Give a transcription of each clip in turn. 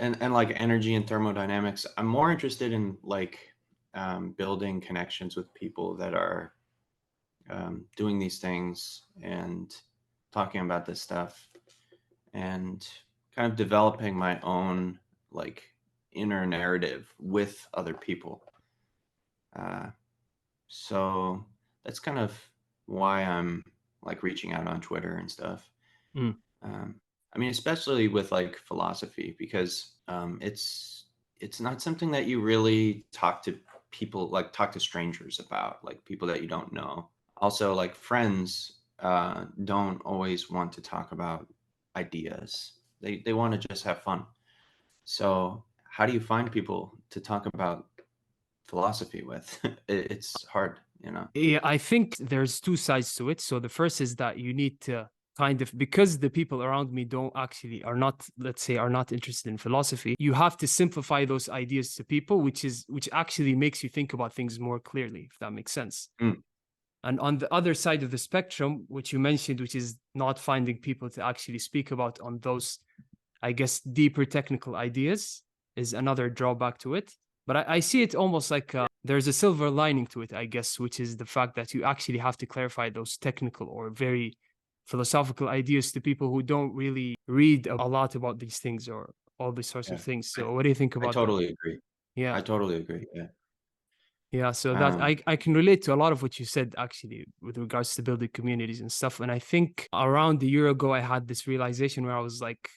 and like energy and thermodynamics. I'm more interested in like building connections with people that are doing these things and talking about this stuff and kind of developing my own like inner narrative with other people. Uh, so that's kind of why I'm like reaching out on Twitter and stuff. Mm. Um, I mean, especially with like philosophy, because it's not something that you really talk to people, like talk to strangers about, like people that you don't know. Also, like friends don't always want to talk about ideas. They want to just have fun. So how do you find people to talk about philosophy with? It's hard, you know. Yeah, I think there's two sides to it. So the first is that you need to kind of, because the people around me don't actually are not, let's say, are not interested in philosophy, you have to simplify those ideas to people, which actually makes you think about things more clearly, if that makes sense. Mm, And on the other side of the spectrum, which you mentioned, which is not finding people to actually speak about on those, I guess, deeper technical ideas, is another drawback to it. But I see it almost like there's a silver lining to it, I guess, which is the fact that you actually have to clarify those technical or very philosophical ideas to people who don't really read a lot about these things or all these sorts of yeah, things. I, So, what do you think I about that? totally agree. Yeah. I totally agree. Yeah. Yeah, so that Um, I can relate to a lot of what you said actually with regards to building communities and stuff. And I think around a year ago, I had this realization where I was like,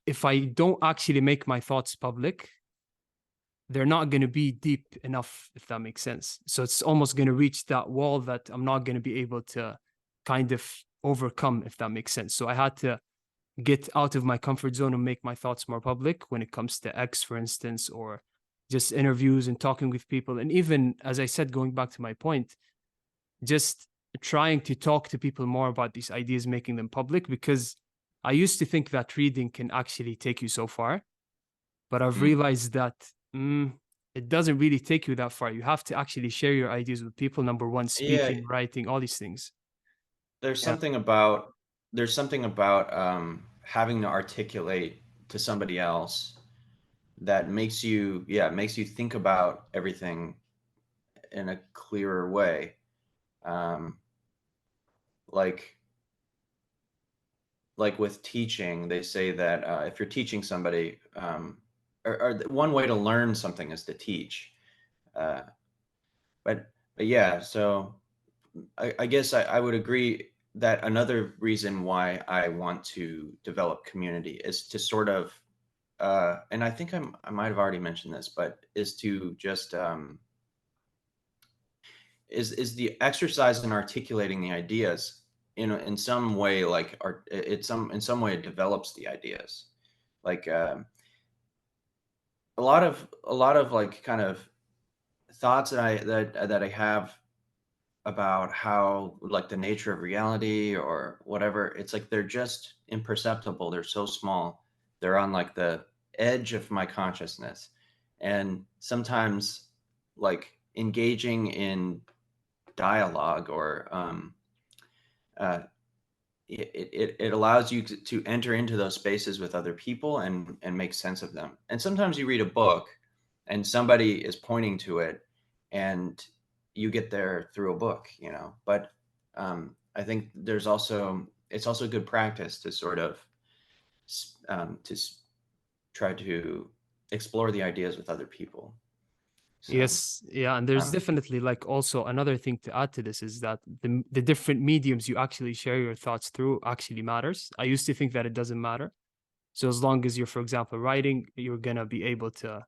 if I don't actually make my thoughts public, they're not going to be deep enough, if that makes sense. So it's almost going to reach that wall that I'm not going to be able to kind of overcome, if that makes sense. So I had to get out of my comfort zone and make my thoughts more public when it comes to X, for instance, or just interviews and talking with people. And even, as I said, going back to my point, just trying to talk to people more about these ideas, making them public, because I used to think that reading can actually take you so far, but I've mm, realized that it doesn't really take you that far. You have to actually share your ideas with people. Number one, yeah, speaking, writing, all these things. there's Yeah. something about having to articulate to somebody else that makes you think about everything in a clearer way. Um, like with teaching, they say that if you're teaching somebody, one way to learn something is to teach. Uh, but yeah, so I guess I would agree that another reason why I want to develop community is to sort of, and I think I might have already mentioned this, but is to just is the exercise in articulating the ideas in some way, like art it's some in some way it develops the ideas, like a lot of like kind of thoughts that I have about how like the nature of reality or whatever, it's like they're just imperceptible, they're so small, they're on like the edge of my consciousness, and sometimes like engaging in dialogue or uh, it allows you to enter into those spaces with other people and make sense of them. And sometimes you read a book and somebody is pointing to it and you get there through a book, you know. But I think it's also good practice to sort of try to explore the ideas with other people. So Yes, yeah, and there's um, definitely like also another thing to add to this is that the different mediums you actually share your thoughts through actually matters. I used to think that it doesn't matter. So as long as you're, for example, writing, you're gonna be able to,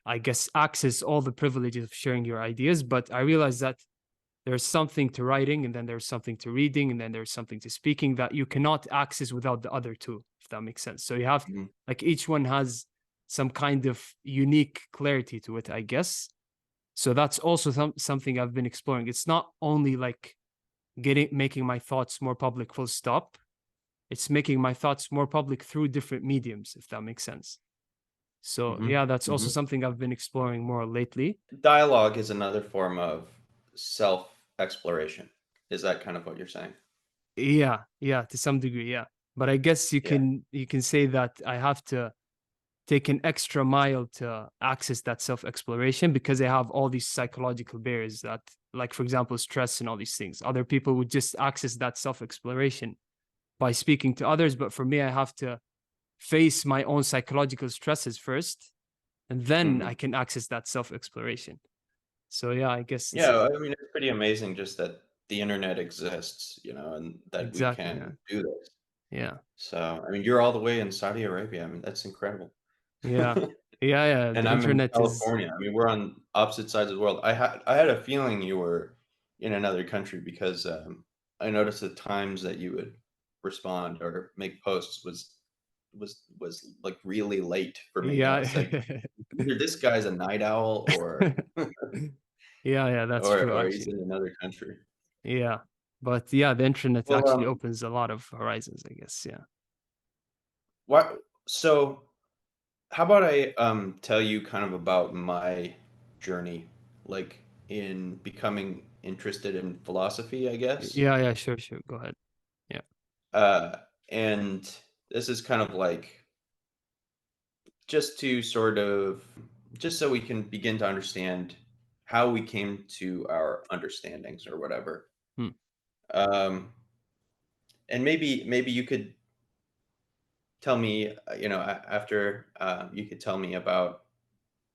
I guess, access all the privileges of sharing your ideas. But I realized that there's something to writing, and then there's something to reading, and then there's something to speaking that you cannot access without the other two, if that makes sense. So you have mhm. like each one has some kind of unique clarity to it, I guess. So that's also something I've been exploring. It's not only like making my thoughts more public, full stop. It's making my thoughts more public through different mediums, if that makes sense. So Hmm. yeah, that's also Hmm. something I've been exploring more lately. Dialogue is another form of self exploration. Is that kind of what you're saying? Yeah, yeah, to some degree, yeah. But I guess Yeah. you can say that I have to take an extra mile to access that self exploration because they have all these psychological barriers that, like, for example, stress and all these things. Other people would just access that self exploration by speaking to others. But for me, I have to face my own psychological stresses first, and then I Hmm. can access that self exploration. So, yeah, I guess it's Yeah, I mean, it's pretty amazing just that the internet exists, and that we exactly. Yeah. can do this. Yeah. So, I mean, you're all the way in Saudi Arabia. I mean, that's incredible. Yeah. Yeah. Yeah. And The I'm in internet is, California. I mean, we're on opposite sides of the world. I had a feeling you were in another country because I noticed the times that you would respond or make posts was like really late for me. I yeah. was like, either this guy's a night owl Yeah. Yeah. That's true, or he's actually. in another country. Yeah. But yeah, the internet Well, actually opens a lot of horizons, I guess. Yeah. what so how about I tell you kind of about my journey, like in becoming interested in philosophy, I guess. Yeah. Yeah. Sure. Sure. Go ahead. Yeah. Uh, and this is kind of like just to sort of just so we can begin to understand how we came to our understandings or whatever. Hmm. Um, and maybe you could tell me, after you could tell me about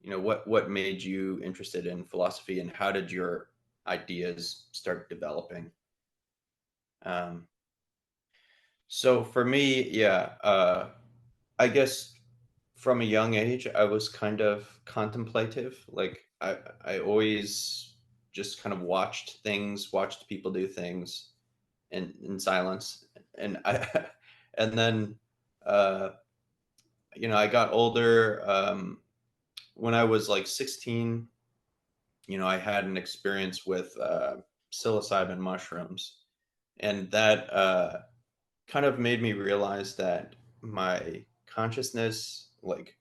what made you interested in philosophy and how did your ideas start developing. Um, so for me, yeah, I guess from a young age I was kind of contemplative. Like I always just kind of watched people do things in silence. And I and then uh I got older. When I was like 16, I had an experience with psilocybin mushrooms, and that kind of made me realize that my consciousness, like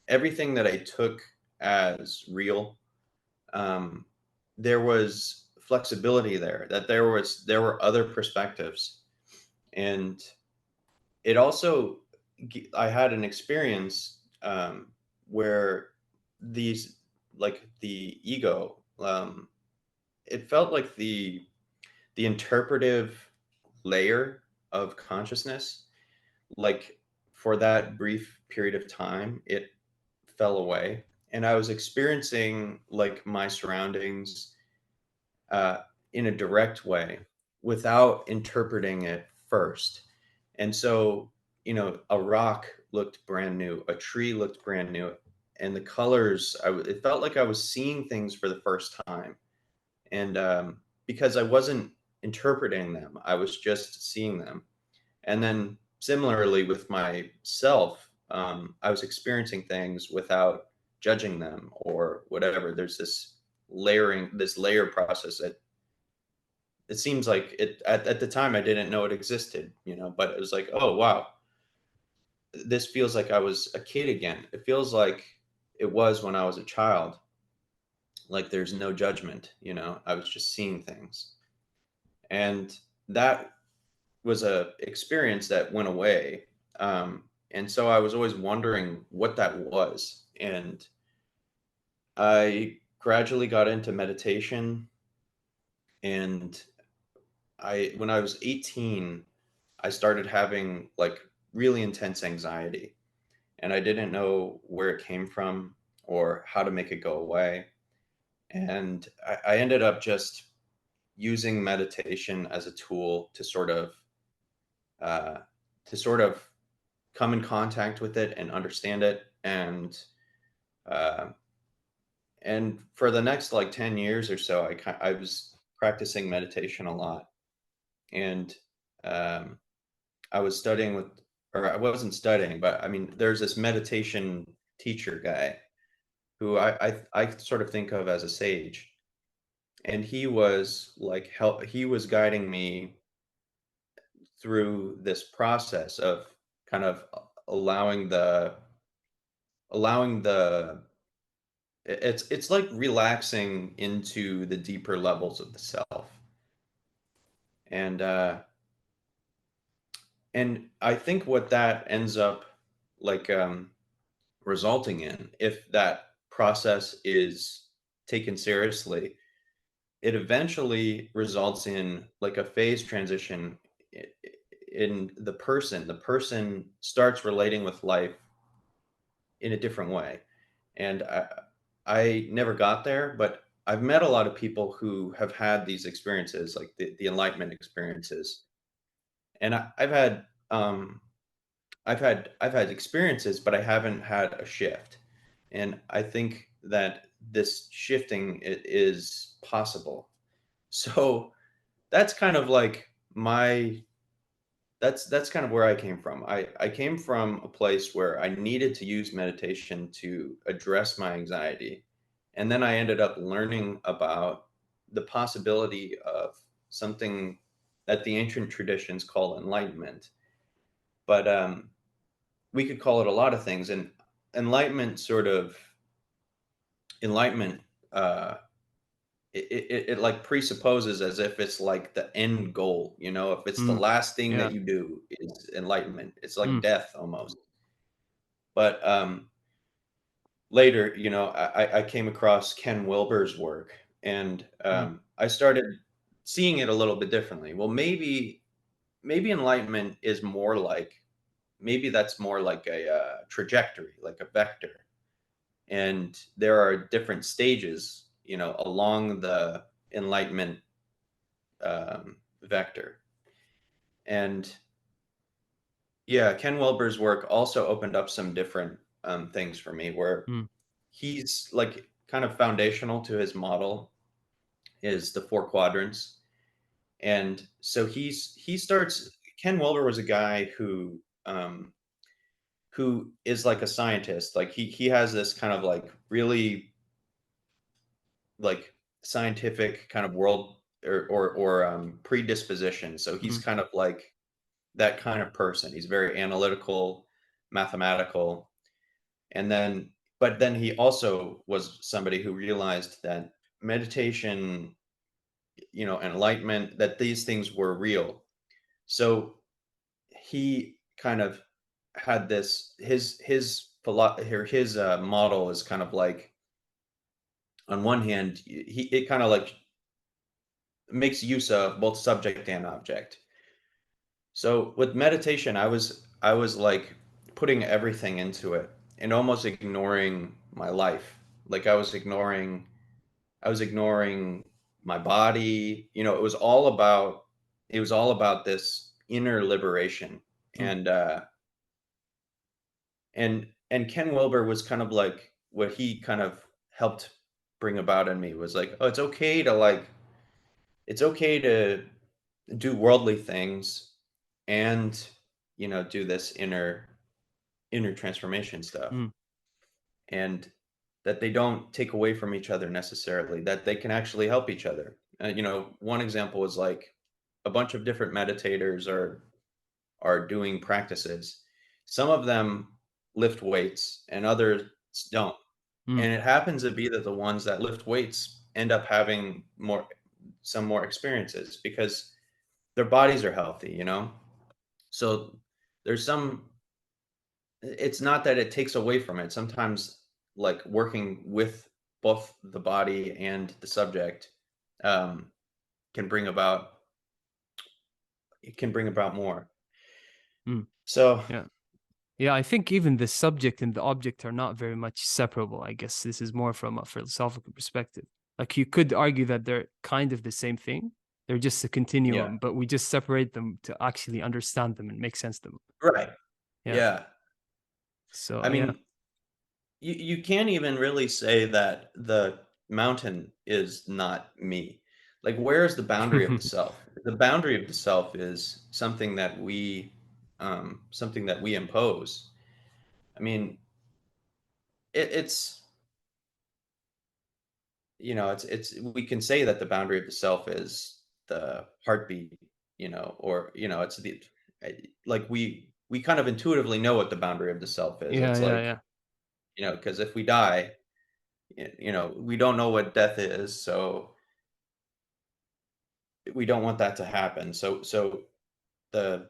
everything that I took as real, um, there was flexibility there. That there were other perspectives, and it also I had an experience where these like the ego. It felt like the interpretive layer of consciousness, like for that brief period of time, it fell away. And I was experiencing like my surroundings uh, in a direct way without interpreting it first. And so, a rock looked brand new, a tree looked brand new, and the colors, it felt like I was seeing things for the first time. And because I wasn't interpreting them, I was just seeing them. And then similarly with myself, I was experiencing things without judging them or whatever. There's this layer process that it seems like at the time I didn't know it existed, but it was like, oh wow, this feels like I was a kid again. It feels like it was when I was a child. Like there's no judgment, I was just seeing things. And that was a experience that went away. And so I was always wondering what that was. And I gradually got into meditation. And when I was 18, I started having like really intense anxiety. And I didn't know where it came from or how to make it go away. And I ended up just using meditation as a tool uh, to sort of come in contact with it and understand it. Uh, and for the next like 10 years or so, I was practicing meditation a lot. And um, I was studying with, or I wasn't studying, but I mean, there's this meditation teacher guy who I sort of think of as a sage. And he was like, he was guiding me through this process of kind of allowing the it's like relaxing into the deeper levels of the self. And and I think what that ends up like resulting in, if that process is taken seriously, it eventually results in like a phase transition in the person. The person starts relating with life in a different way. And I never got there, but I've met a lot of people who have had these experiences, like the enlightenment experiences. And I've had experiences, but I haven't had a shift. And I think that this shifting is possible. So that's kind of like my that's kind of where I came from. I came from a place where I needed to use meditation to address my anxiety. And then I ended up learning about the possibility of something that the ancient traditions call enlightenment. But we could call it a lot of things. And enlightenment sort of enlightenment uh it like presupposes as if it's like the end goal, you know, if it's the Mm. last thing that Yeah. you do is enlightenment, it's like Mm. death almost. But later, you know, I came across Ken Wilber's work, and Mm. I started seeing it a little bit differently. Well, maybe enlightenment is more like, maybe that's more like a trajectory, like a vector, and there are different stages, you know, along the enlightenment vector. And yeah, Ken Wilber's work also opened up some different things for me, where Mm. he's like kind of foundational to his model is the four quadrants. And so he starts. Ken Wilber was a guy who is like a scientist. Like he has this kind of like really like scientific kind of world or predisposition. So he's Mm. kind of like that kind of person. He's very analytical, mathematical, and then but then he also was somebody who realized that meditation, you know, enlightenment, that these things were real. So he kind of had this his model is kind of like, on one hand, he it kind of like makes use of both subject and object. So with meditation, I was like putting everything into it and almost ignoring my life. Like I was ignoring my body. You know, it was all about this inner liberation. Mm. And and Ken Wilber was kind of like what he kind of helped bring about in me was like, oh, it's okay to do worldly things and, you know, do this inner transformation stuff, Mm. and that they don't take away from each other necessarily, that they can actually help each other. You know, one example is like a bunch of different meditators are doing practices. Some of them lift weights and others don't. Mm. And it happens to be that the ones that lift weights end up having some more experiences because their bodies are healthy, you know? So there's some it's not that it takes away from it. Sometimes like working with both the body and the subject um, can bring about it can bring about more. Mm. So Yeah. Yeah, I think even the subject and the object are not very much separable. I guess this is more from a philosophical perspective. Like you could argue that they're kind of the same thing. They're just a yeah, continuum, but we just separate them to actually understand them and make sense of them. right. Yeah. Yeah. So I yeah. mean, you can't even really say that the mountain is not me. Like, where is the boundary of the self? The boundary of the self is something that we impose. I mean, it's you know, it's we can say that the boundary of the self is the heartbeat, you know, or you know, it's the like we kind of intuitively know what the boundary of the self is. Yeah, It's yeah, like, yeah. you know, because if we die, you know, we don't know what death is, so we don't want that to happen. So the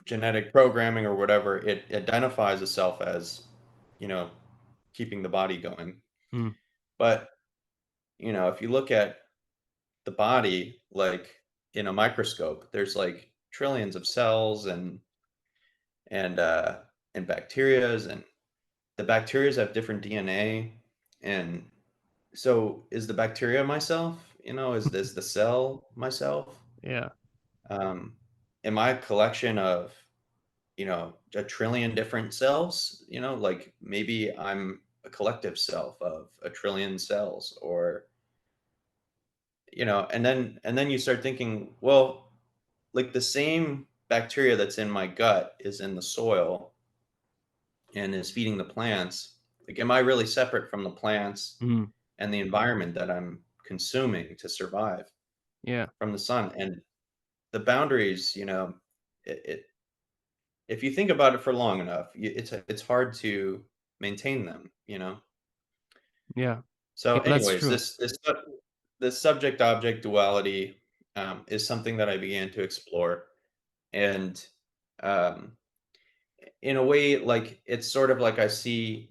genetic programming or whatever, it identifies itself as, you know, keeping the body going. Mm. But, if you look at the body, like in a microscope, there's like trillions of cells and uh and bacterias, and the bacterias have different DNA. And so is the bacteria myself? Is the cell myself? Yeah. Um, am I a collection of, a trillion different cells? Like maybe I'm a collective self of a trillion cells, or, and then you start thinking, well, like the same bacteria that's in my gut is in the soil and is feeding the plants. Like, am I really separate from the plants Mm. and the environment that I'm consuming to survive Yeah. from the sun? And the boundaries, it if you think about it for long enough, it's hard to maintain them. Yeah. So, Yeah, that's anyways, true. this subject object duality is something that I began to explore, and um, in a way, like it's sort of like I see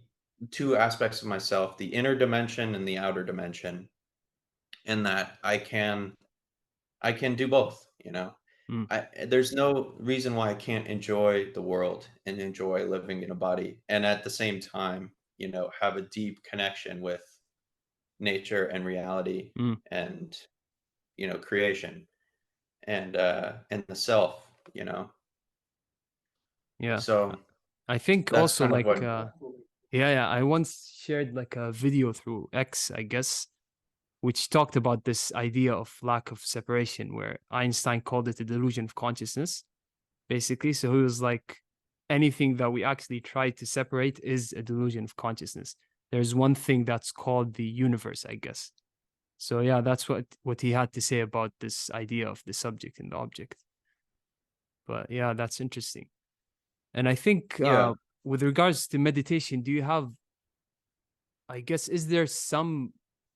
two aspects of myself: the inner dimension and the outer dimension, and that I can do both. Mm. There's no reason why I can't enjoy the world and enjoy living in a body, and at the same time, have a deep connection with nature and reality Mm. and creation and the self. Yeah. So I think that's also kind of like what. yeah, yeah. I once shared like a video through X, I guess, which talked about this idea of lack of separation, where Einstein called it a delusion of consciousness, basically. So he was like, anything that we actually try to separate is a delusion of consciousness. There's one thing that's called the universe, I guess. So yeah, that's what he had to say about this idea of the subject and the object. But yeah, that's interesting. And I think Yeah. with regards to meditation, do you have, I guess, is there some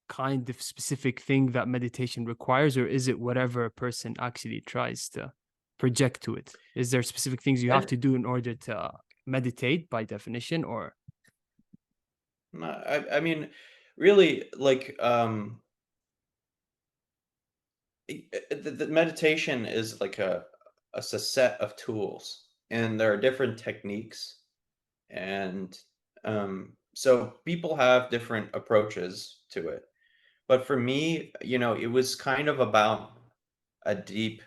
kind of specific thing that meditation requires, or is it whatever a person actually tries to project to it? Is there specific things you have And to do in order to meditate by definition, or no, I mean, really, like, the meditation is like a set of tools, and there are different techniques, and so people have different approaches to it. But for me, it was kind of about a deep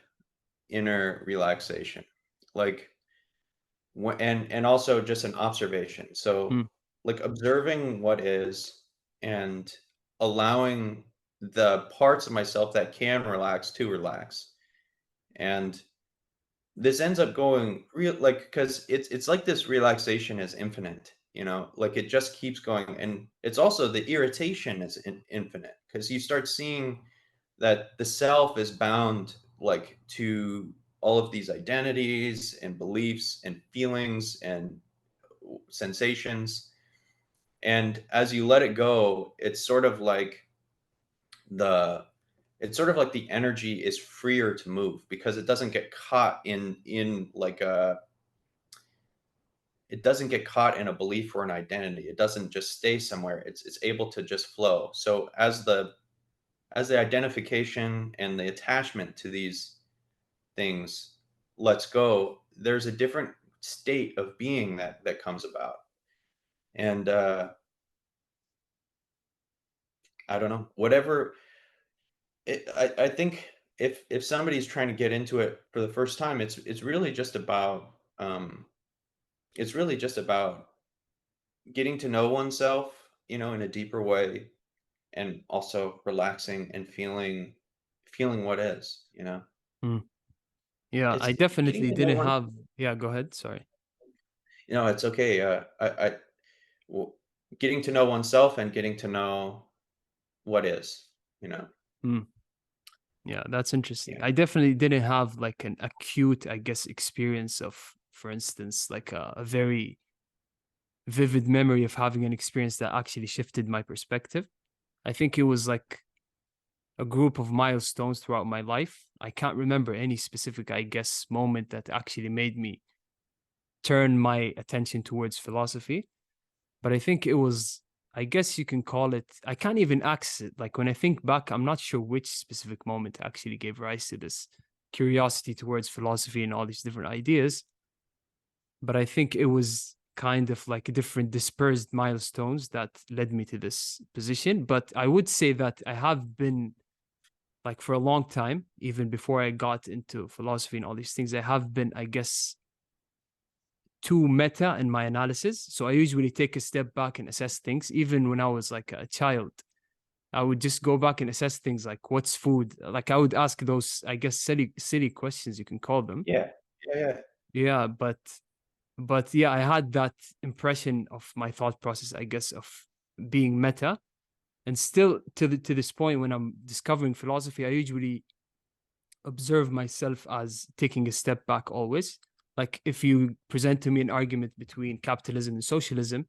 inner relaxation, like, and also just an observation. So, mm, like observing what is, and allowing the parts of myself that can relax to relax. And this ends up going real, like, because it's like this relaxation is infinite, like it just keeps going. And it's also the irritation is infinite, because you start seeing that the self is bound, like, to all of these identities and beliefs and feelings and sensations. And as you let it go, the the energy is freer to move, because it doesn't get caught in like a it doesn't get caught in a belief or an identity. It doesn't just stay somewhere. It's able to just flow. So as the identification and the attachment to these things lets go, there's a different state of being that comes about. And I don't know, whatever. I think if somebody's trying to get into it for the first time, it's really just about getting to know oneself, in a deeper way, and also relaxing and feeling what is. mm. Yeah, It's I getting definitely to know didn't one. have. Yeah, go ahead. Sorry. It's okay. Well, getting to know oneself and getting to know what is. You know. Mm. Yeah, that's interesting. Yeah. I definitely didn't have like an acute, I guess, experience of, for instance, like a very vivid memory of having an experience that actually shifted my perspective. I think it was like a group of milestones throughout my life. I can't remember any specific, I guess, moment that actually made me turn my attention towards philosophy. But I think it was I guess you can call it, I can't even access it. Like when I think back, I'm not sure which specific moment actually gave rise to this curiosity towards philosophy and all these different ideas. But I think it was kind of like different dispersed milestones that led me to this position. But I would say that I have been, like, for a long time, even before I got into philosophy and all these things, I have been, I guess, too meta in my analysis. So I usually take a step back and assess things. Even when I was like a child, I would just go back and assess things like what's food. Like I would ask those, I guess, silly questions, you can call them. Yeah. Yeah, yeah. Yeah, but yeah, I had that impression of my thought process, I guess, of being meta. And still to this point, when I'm discovering philosophy, I usually observe myself as taking a step back always. Like if you present to me an argument between capitalism and socialism,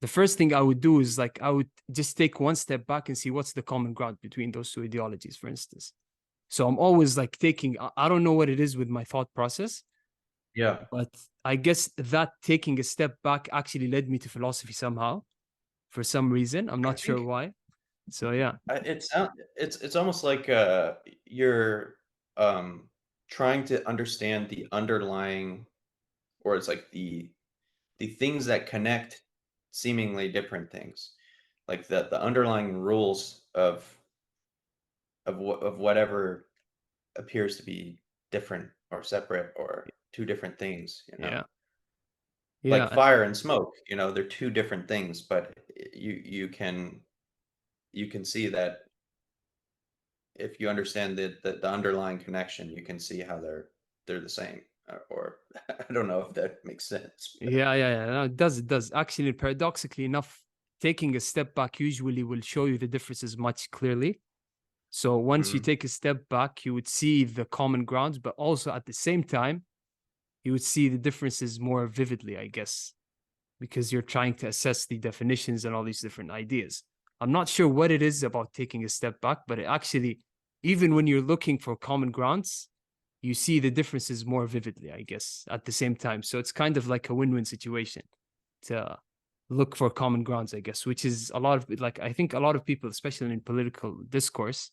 the first thing I would do is like I would just take one step back and see what's the common ground between those two ideologies, for instance. So I'm always like taking, I don't know what it is with my thought process, Yeah. but I guess that taking a step back actually led me to philosophy somehow for some reason. I'm I not sure think why. So yeah. it's almost like, you're, um, trying to understand the underlying, or it's like the things that connect seemingly different things, like the underlying rules of whatever appears to be different or separate or two different things, you know? Yeah. Like Yeah. fire and smoke, they're two different things, but you can see that if you understand the underlying connection, you can see how they're the same, or I don't know if that makes sense. Yeah. No, it does. It does. Actually, paradoxically enough, taking a step back usually will show you the differences much clearly. So once you Mhm. take a step back, you would see the common grounds, but also at the same time, you would see the differences more vividly, I guess, because you're trying to assess the definitions and all these different ideas. I'm not sure what it is about taking a step back, but it actually, even when you're looking for common grounds, you see the differences more vividly, I guess, at the same time. So it's kind of like a win-win situation to look for common grounds, I guess, which is a lot of, like, I think a lot of people, especially in political discourse,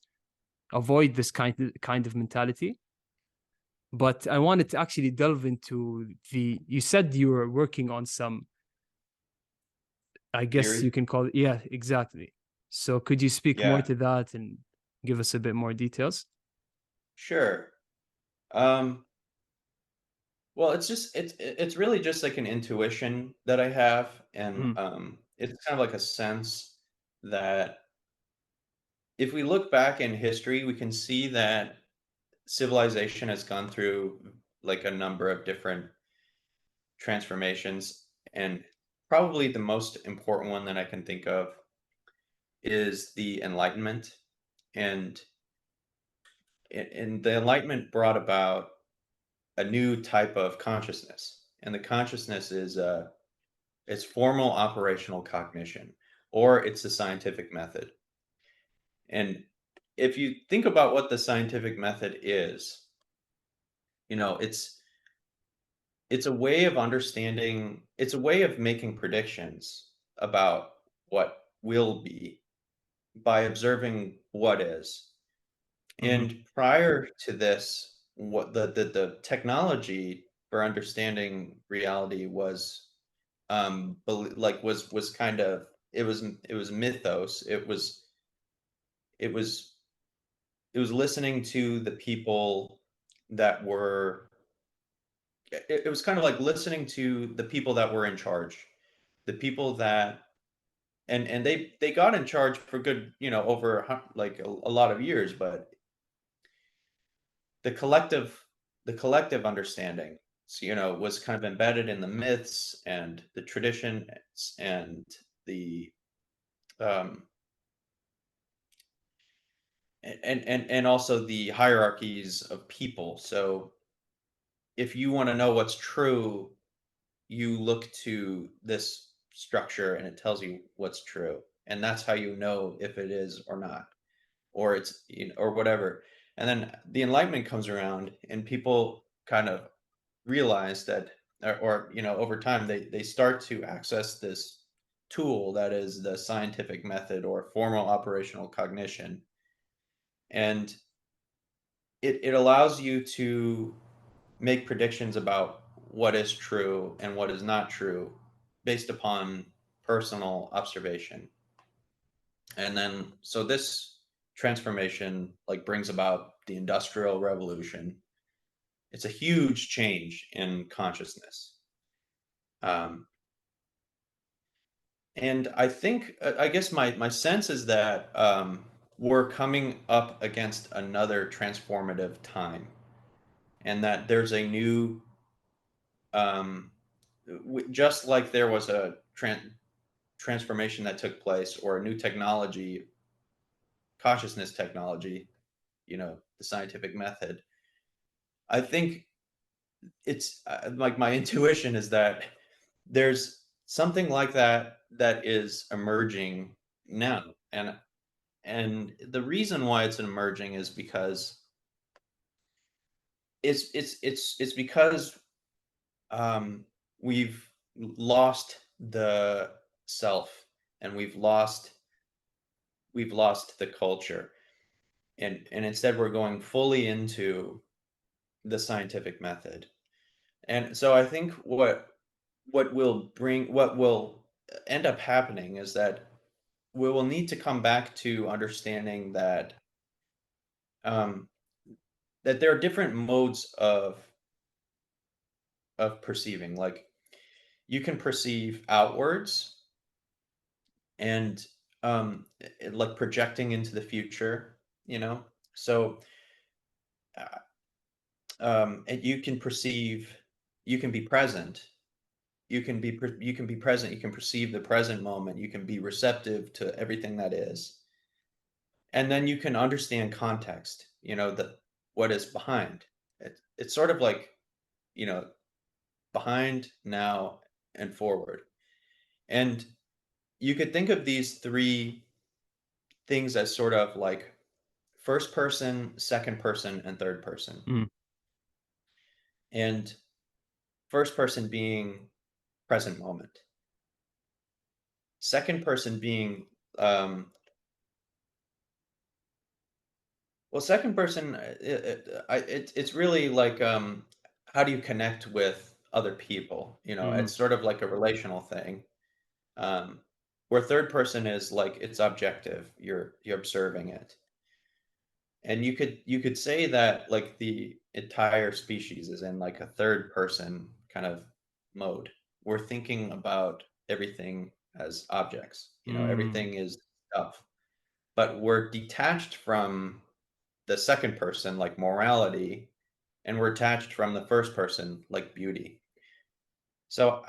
avoid this kind of mentality. But I wanted to actually delve into the, you said you were working on some, I guess you Theory? can call it, yeah, exactly. So could you speak more Yeah, to that and give us a bit more details? sure. Um, well, it's really just like an intuition that I have, and, Mm, it's kind of like a sense that if we look back in history, we can see that civilization has gone through, like, a number of different transformations, and probably the most important one that I can think of is the Enlightenment, and the Enlightenment brought about a new type of consciousness, and the consciousness is, it's formal operational cognition, or it's the scientific method. And if you think about what the scientific method is, it's a way of understanding, it's a way of making predictions about what will be by observing what is. mm-hmm, And prior to this, what the technology for understanding reality was, was kind of, it was mythos. It was it was listening to the people that were, it was kind of like listening to the people that were in charge, the people that, and they got in charge for good, over like a lot of years, but the collective the collective understanding, was kind of embedded in the myths and the traditions and the, um and also the hierarchies of people. So if you want to know what's true, you look to this structure and it tells you what's true, and that's how you know if it is or not, or it's, or whatever. And then the enlightenment comes around and people kind of realize that, or over time they start to access this, tool that is the scientific method or formal operational cognition. And it allows you to make predictions about what is true and what is not true based upon personal observation. And then, so this transformation like brings about the Industrial Revolution. It's a huge change in consciousness. Um, and I think, I guess my sense is that we're coming up against another transformative time, and that there's a new, um, just like there was a transformation that took place, or a new technology, consciousness technology, the scientific method. I think it's like my intuition is that there's something like that that is emerging now. And the reason why it's emerging is because it's because um, we've lost the self, and we've lost the culture, and instead we're going fully into the scientific method. And so I think what will end up happening is that we will need to come back to understanding um, that there are different modes of perceiving. Like, you can perceive outwards, and like projecting into the future. So uh, and you can be present. You can be present. You can perceive the present moment. You can be receptive to everything that is, and then you can understand context. The what is behind. It's sort of like, you know behind, now, and forward. And you could think of these three things as sort of like first person, second person, and third person. Mm, And first person being present moment. Second person being, well, second person, it's really like, how do you connect with other people? mm, It's sort of like a relational thing. Um, where third person is like it's objective. You're observing it. And you could say that like the entire species is in like a third person kind of mode. We're thinking about everything as objects. mm, Everything is stuff. But we're detached from the second person, like morality, and we're attached from the first person, like beauty. So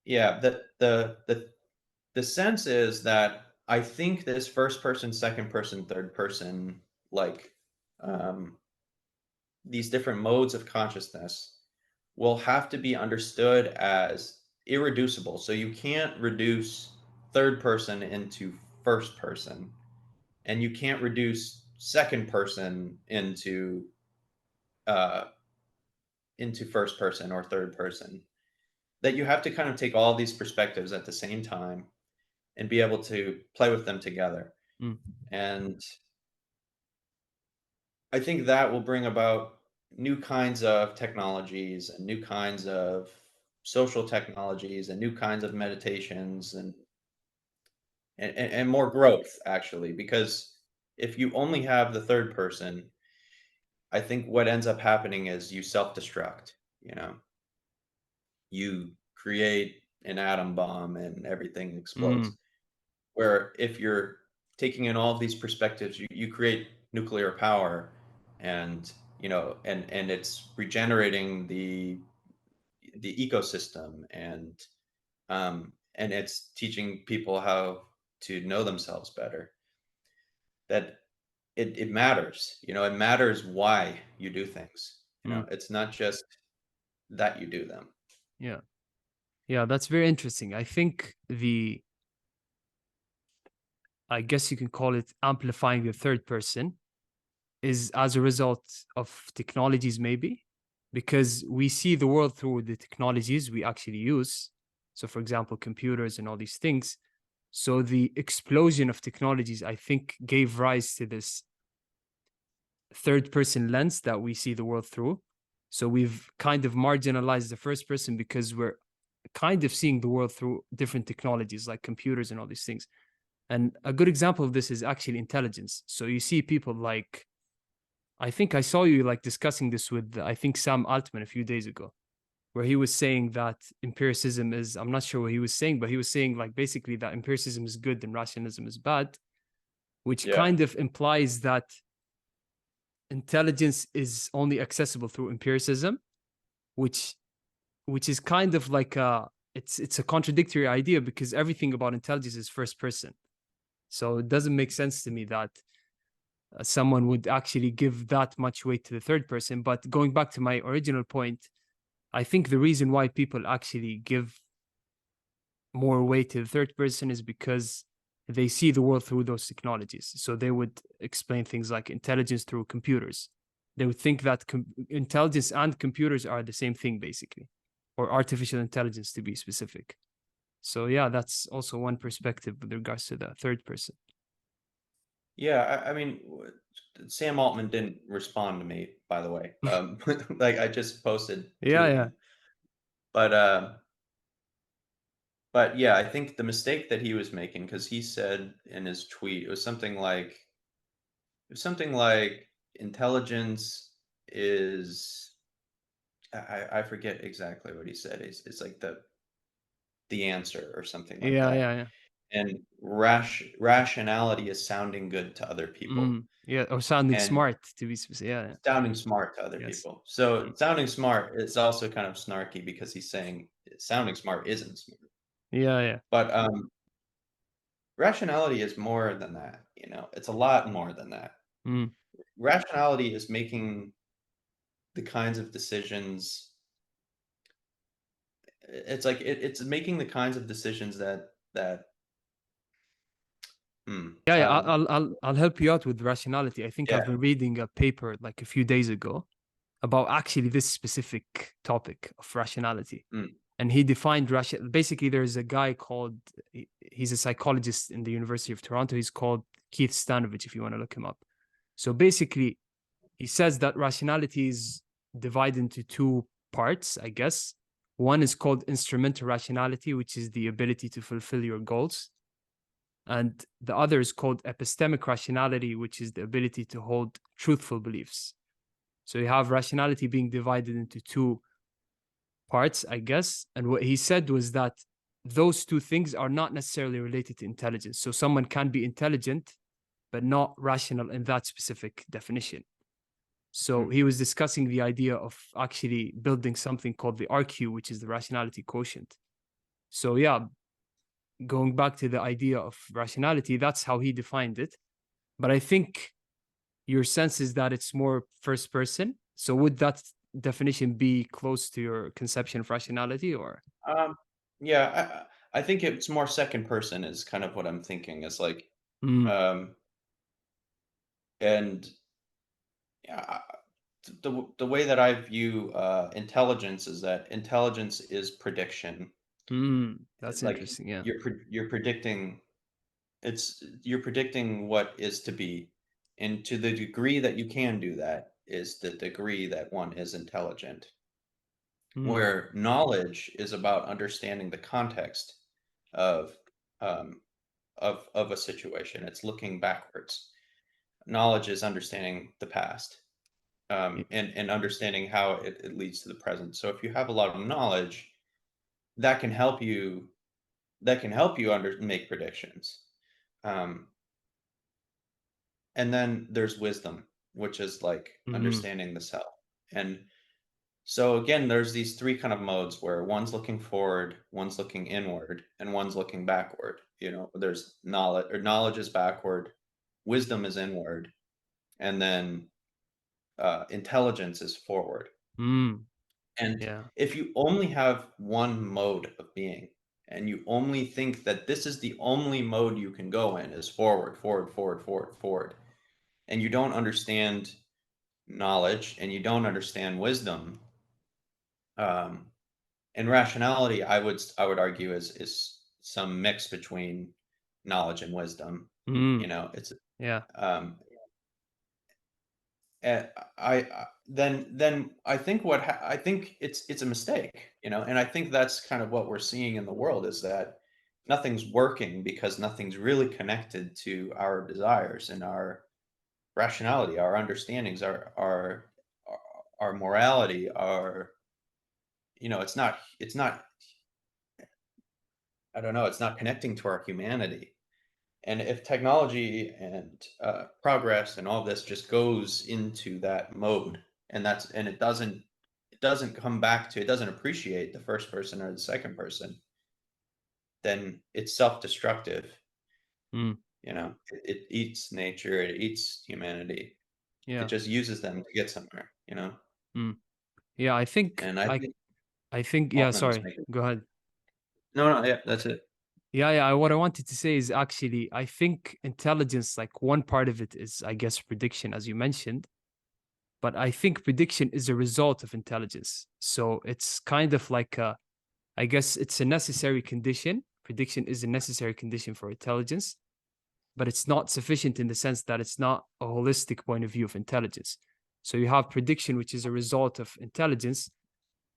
yeah, the sense is that I think this first person, second person, third person, like, um, these different modes of consciousness will have to be understood as irreducible. So you can't reduce third person into first person, and you can't reduce second person uh, into first person or third person. That you have to kind of take all these perspectives at the same time and be able to play with them together. mm, And I think that will bring about new kinds of technologies and new kinds of social technologies and new kinds of meditations, and more growth, actually, because if you only have the third person, I think what ends up happening is you self-destruct. You create an atom bomb and everything mm, explodes. Where if you're taking in all of these perspectives, you create nuclear power, and and it's regenerating the ecosystem, and it's teaching people how to know themselves better. That it matters. It matters why you do things. mm. It's not just that you do them. Yeah. Yeah, that's very interesting. I guess you can call it amplifying the third person is as a result of technologies, maybe, because we see the world through the technologies we actually use. So, for example, computers and all these things. So, the explosion of technologies, I think, gave rise to this third person lens that we see the world through. So, we've kind of marginalized the first person because we're kind of seeing the world through different technologies like computers and all these things. And a good example of this is actually intelligence. So, you see people like, I think I saw you like discussing this with, I think, Sam Altman a few days ago, where he was saying that empiricism is, I'm not sure what he was saying, but he was saying like basically that empiricism is good and rationalism is bad, which Yeah. kind of implies that intelligence is only accessible through empiricism, which is kind of like it's a contradictory idea because everything about intelligence is first person. So it doesn't make sense to me that someone would actually give that much weight to the third person. But going back to my original point, I think the reason why people actually give more weight to the third person is because they see the world through those technologies. So they would explain things like intelligence through computers. They would think that intelligence and computers are the same thing, basically, or artificial intelligence to be specific. So, yeah, that's also one perspective with regards to the third person. Yeah, I mean, Sam Altman didn't respond to me, by the way. Like I just posted Yeah, to yeah. him. But yeah, I think the mistake that he was making, because he said in his tweet, it was something like intelligence is I forget exactly what he said. It's like the answer or something like Yeah, that. yeah, yeah. And rationality is sounding good to other people. Yeah, or sounding And smart to be specific. Yeah, yeah. sounding smart to other Yes. people. So Mm. sounding smart is also kind of snarky because he's saying sounding smart isn't smart. Yeah, yeah. But rationality is more than that, It's a lot more than that. Mm. Rationality is making the kinds of decisions it's like it's making the kinds of decisions that hmm, Yeah, yeah. I'll help you out with rationality. I think yeah, I've been reading a paper like a few days ago about actually this specific topic of rationality. mm, And he defined ration. Basically, there's a guy called, he's a psychologist in the University of Toronto. He's called Keith Stanovich, if you want to look him up. So basically, he says that rationality is divided into two parts, I guess. One is called instrumental rationality, which is the ability to fulfill your goals. And the other is called epistemic rationality, which is the ability to hold truthful beliefs. So you have rationality being divided into two parts, I guess. And what he said was that those two things are not necessarily related to intelligence. So someone can be intelligent, but not rational in that specific definition. So mm, he was discussing the idea of actually building something called the RQ, which is the rationality quotient. So, yeah, going back to the idea of rationality, that's how he defined it. But I think your sense is that it's more first person. So, would that definition be close to your conception of rationality or? um, yeah. I think it's more second person is kind of what I'm thinking. It's like, Mm, um, and yeah, the way that I view intelligence is that intelligence is prediction. that's Like interesting. Yeah. you're predicting what is to be, and to the degree that you can do that is the degree that one is intelligent. Mm, Where knowledge is about understanding the context of um, of a situation. It's looking backwards. Knowledge is understanding the past, yeah. and understanding how it leads to the present. So if you have a lot of knowledge, that can help you make predictions. Um, and then there's wisdom, which is like Mhm. understanding the self. And so again, there's these three kind of modes where one's looking forward, one's looking inward, and one's looking backward. There's knowledge is backward, wisdom is inward, and then intelligence is forward. Mm, And yeah. if you only have one mode of being, and you only think that this is the only mode you can go in is forward, forward, forward, forward, forward, and you don't understand knowledge and you don't understand wisdom, um, And rationality, I would argue, is some mix between knowledge and wisdom. Mm, You know, it's yeah. um, then I think I think it's a mistake, you know, and I think that's kind of what we're seeing in the world is that nothing's working because nothing's really connected to our desires and our rationality, our understandings, our morality, our it's not I don't know, it's not connecting to our humanity. And if technology and progress and all this just goes into that mode, and it doesn't come back to it doesn't appreciate the first person or the second person, then it's self-destructive. Mm, You know, it eats nature, it eats humanity. It yeah. just uses them to get somewhere. You know, Mm, yeah. I think and I think yeah, I'm just sorry. making Go ahead. no, yeah, that's it. Yeah, yeah. What I wanted to say is actually, I think intelligence, like one part of it is, I guess, prediction, as you mentioned. But I think prediction is a result of intelligence. So it's kind of like I guess it's a necessary condition. Prediction is a necessary condition for intelligence, but it's not sufficient in the sense that it's not a holistic point of view of intelligence. So you have prediction, which is a result of intelligence,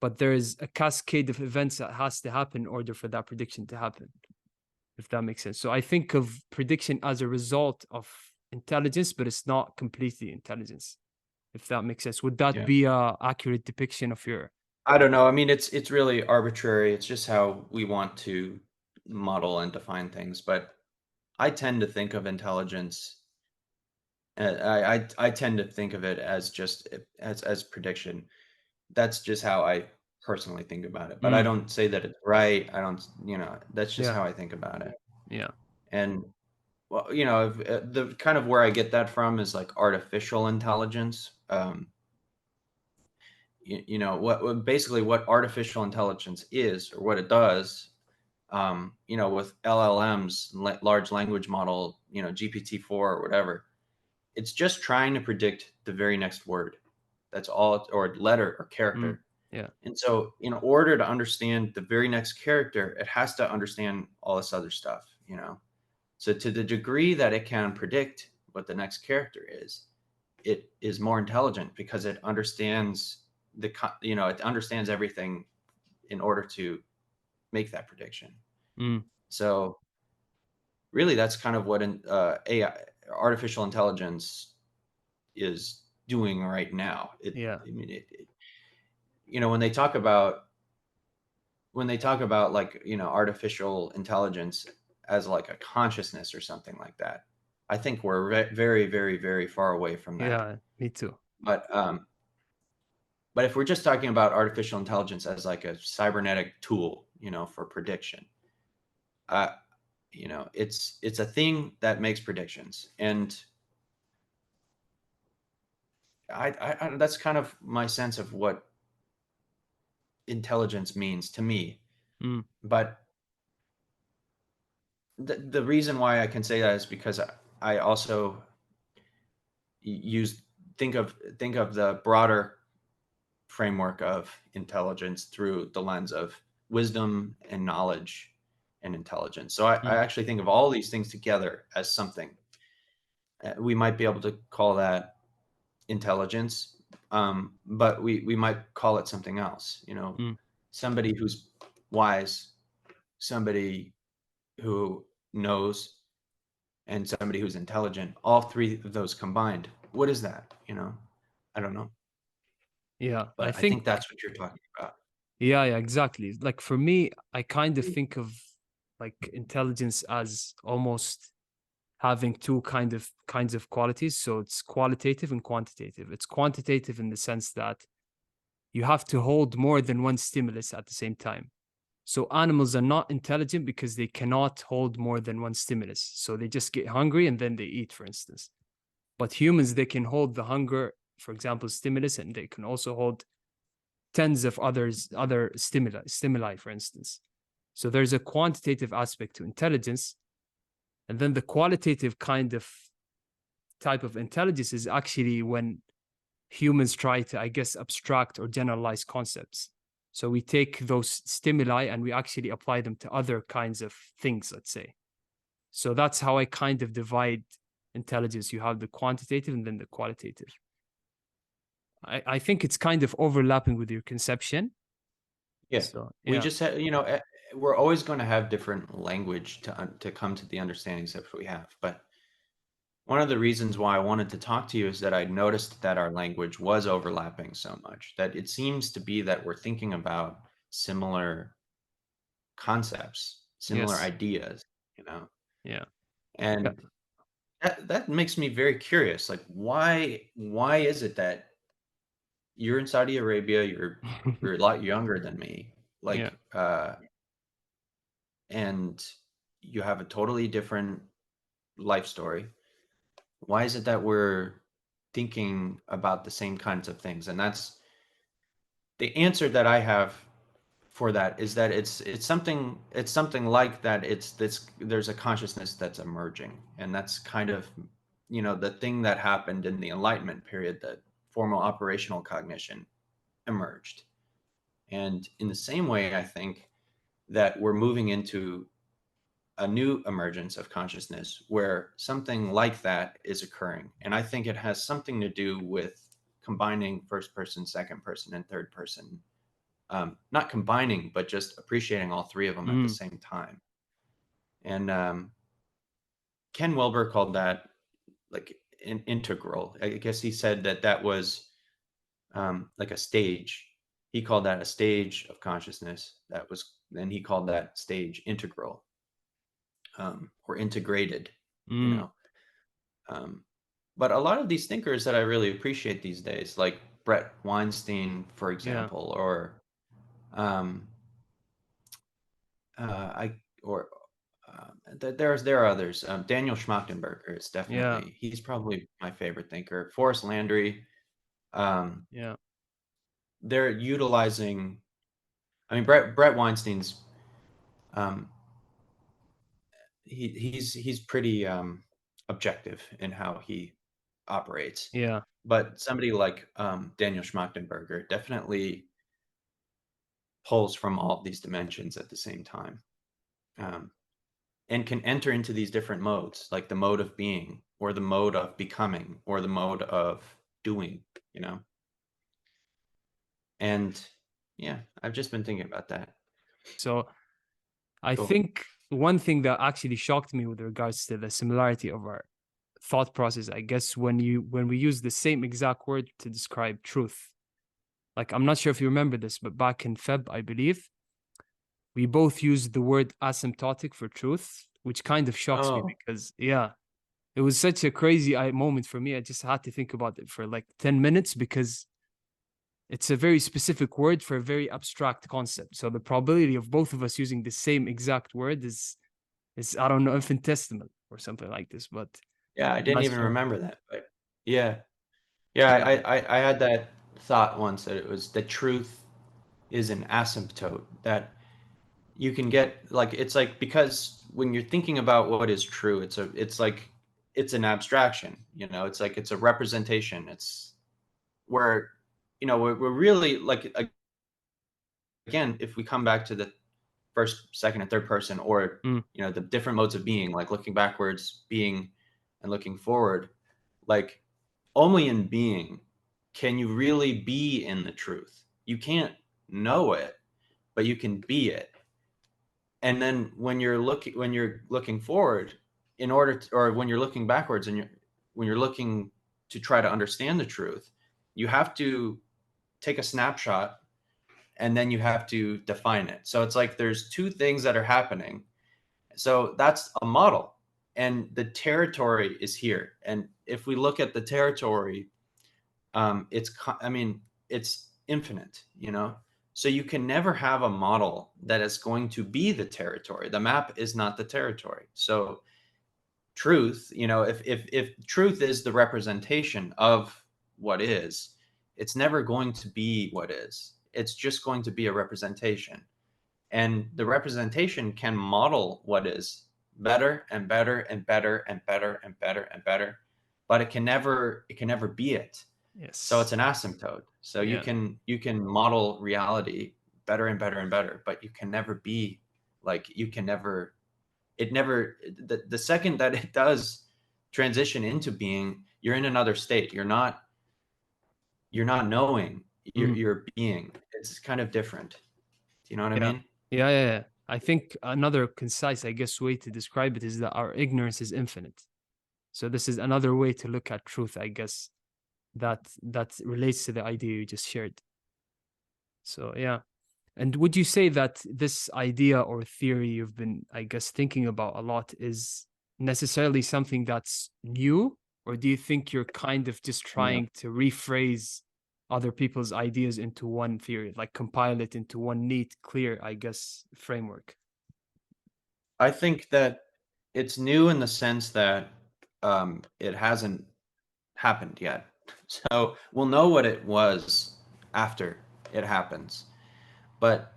but there is a cascade of events that has to happen in order for that prediction to happen, if that makes sense. So I think of prediction as a result of intelligence, but it's not completely intelligence, if that makes sense. Would that Yeah, be a accurate depiction of your? I don't know. I mean, it's really arbitrary. It's just how we want to model and define things, but I tend to think of intelligence. I tend to think of it as just as prediction. That's just how I personally think about it. But I Mm, don't say that it's right. I don't, that's just yeah, how I think about it. yeah. And well, the kind of where I get that from is like artificial intelligence. Basically what artificial intelligence is or what it does. With LLMs, large language model, GPT-4 or whatever. It's just trying to predict the very next word. That's all, or letter or Mm, character. yeah. And so, in order to understand the very next character, it has to understand all this other stuff, So, to the degree that it can predict what the next character is, it is more intelligent because it understands it understands everything in order to make that prediction. Mm, So, really, that's kind of what AI, artificial intelligence, is doing right now. yeah. I mean, when they talk about like artificial intelligence as like a consciousness or something like that, I think we're very, very, very far away from that. Yeah. Me too. But um but if we're just talking about artificial intelligence as like a cybernetic tool, for prediction, uh it's a thing that makes predictions. And that's kind of my sense of what intelligence means to me. Mm, But the reason why I can say that is because I also use think of the broader framework of intelligence through the lens of wisdom and knowledge and intelligence. So I mm, actually think of all these things together as something. We might be able to call that intelligence, but we might call it something else. mm, Somebody who's wise, somebody who knows, and somebody who's intelligent, all three of those combined. What is that? I don't know, yeah. I but I think think, that's what you're talking about. yeah, yeah, exactly. Like for me, I kind of think of like intelligence as almost having two kinds of qualities. So it's qualitative and quantitative. It's quantitative in the sense that you have to hold more than one stimulus at the same time. So animals are not intelligent because they cannot hold more than one stimulus. So they just get hungry and then they eat, for instance. But humans, they can hold the hunger, for example, stimulus, and they can also hold tens of other stimuli, for instance. So there's a quantitative aspect to intelligence. And then the qualitative kind of type of intelligence is actually when humans try to, I guess, abstract or generalize concepts. So we take those stimuli and we actually apply them to other kinds of things, let's say. So that's how I kind of divide intelligence. You have the quantitative and then the qualitative. I think it's kind of overlapping with your conception. Yeah. So We yeah, just have, we're always going to have different language to come to the understandings that we have. But one of the reasons why I wanted to talk to you is that I noticed that our language was overlapping so much that it seems to be that we're thinking about similar concepts, similar yes, ideas, you know. yeah, yeah. And that makes me very curious. Like, why is it that you're in Saudi Arabia, you're a lot younger than me, Yeah. like, and you have a totally different life story. Why is it that we're thinking about the same kinds of things? And that's the answer that I have for that is that it's something like that. It's this there's a consciousness that's emerging, and that's kind of the thing that happened in the Enlightenment period, that formal operational cognition emerged. And in the same way, I think that we're moving into a new emergence of consciousness where something like that is occurring. And I think it has something to do with combining first person, second person, and third person. Not combining, but just appreciating all three of them at the Mm, same time. And Ken Wilber called that like an integral. I guess he said that that was like a stage. He called that a stage of consciousness. And he called that stage integral, or integrated, you mm, know. Um, but a lot of these thinkers that I really appreciate these days, like Brett Weinstein, for yeah, example, or um, I or there are others. Daniel Schmachtenberger is yeah, he's probably my favorite thinker. Forrest Landry. Um, yeah, they're utilizing. I mean, Brett Weinstein's. Um, he's pretty objective in how he operates, yeah. but somebody like Daniel Schmachtenberger definitely pulls from all of these dimensions at the same time, um, and can enter into these different modes, like the mode of being, or the mode of becoming, or the mode of doing, you know. And yeah, I've just been thinking about that. So I Cool. think one thing that actually shocked me with regards to the similarity of our thought process, I guess when we use the same exact word to describe truth. Like I'm not sure if you remember this, but back in Feb, I believe, we both used the word asymptotic for truth, which kind of shocks me Oh, because yeah, it was such a crazy moment for me. I just had to think about it for like 10 minutes because it's a very specific word for a very abstract concept. So the probability of both of us using the same exact word is I don't know, infinitesimal or something like this. But yeah, I I'm didn't not even sure. remember that, but yeah, yeah, Yeah. I had that thought once, that it was the truth is an asymptote, that you can get, like, it's like, because when you're thinking about what is true, it's like it's an abstraction, it's like it's a representation. It's where we're really like, again, if we come back to the first, second, and third person, or Mm, the different modes of being, like looking backwards, being, and looking forward, like only in being can you really be in the truth. You can't know it, but you can be it. And then when you're looking forward, in order to, or when you're looking backwards, and when you're looking to try to understand the truth, you have to take a snapshot, and then you have to define it. So it's like there's two things that are happening. So that's a model, and the territory is here. And if we look at the territory, I mean, it's infinite, so you can never have a model that is going to be the territory. The map is not the territory. So truth, if truth is the representation of what is, it's never going to be what is. It's just going to be a representation. And the representation can model what is better and better and better and better and better and better, but it can never be it. So it's yes. an asymptote. So you Yeah. can model reality better and better and better, but you can never be like, you can never, it never, the second that it does transition into being, you're in another state. You're not knowing, Mm. you're being. It's kind of different. Do you know what I Yeah. mean? Yeah. I think another concise, I guess, way to describe it is that our ignorance is infinite. So this is another way to look at truth, I guess, that relates to the idea you just shared. So yeah. And would you say that this idea or theory you've been, I guess, thinking about a lot is necessarily something that's new? Or do you think you're kind of just Yeah. trying to rephrase other people's ideas into one theory, like compile it into one neat, clear, I guess, framework? I think that it's new in the sense that it hasn't happened yet. So we'll know what it was after it happens. But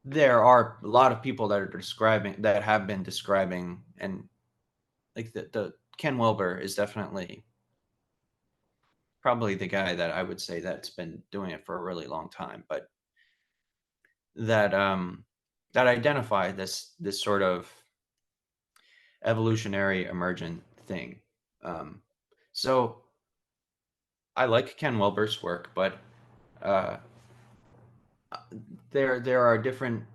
there are a lot of people that are describing, that have been describing, and like the Ken Wilber is definitely probably the guy that I would say that's been doing it for a really long time, but that that identify this sort of evolutionary emergent thing. Um, so I like Ken Wilber's work, but uh, there are different,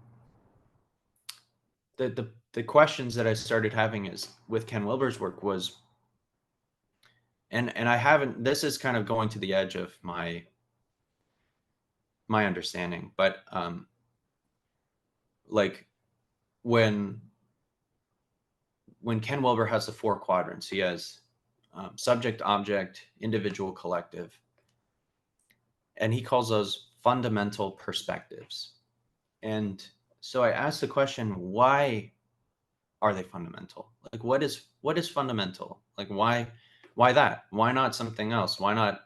the questions that I started having is with Ken Wilber's work was, and I haven't, this is kind of going to the edge of my understanding, but like when Ken Wilber has the four quadrants, he has subject, object, individual, collective, and he calls those fundamental perspectives. And so I asked the question, why are they fundamental? Like, what is fundamental? Like, why that? Why not something else? Why not,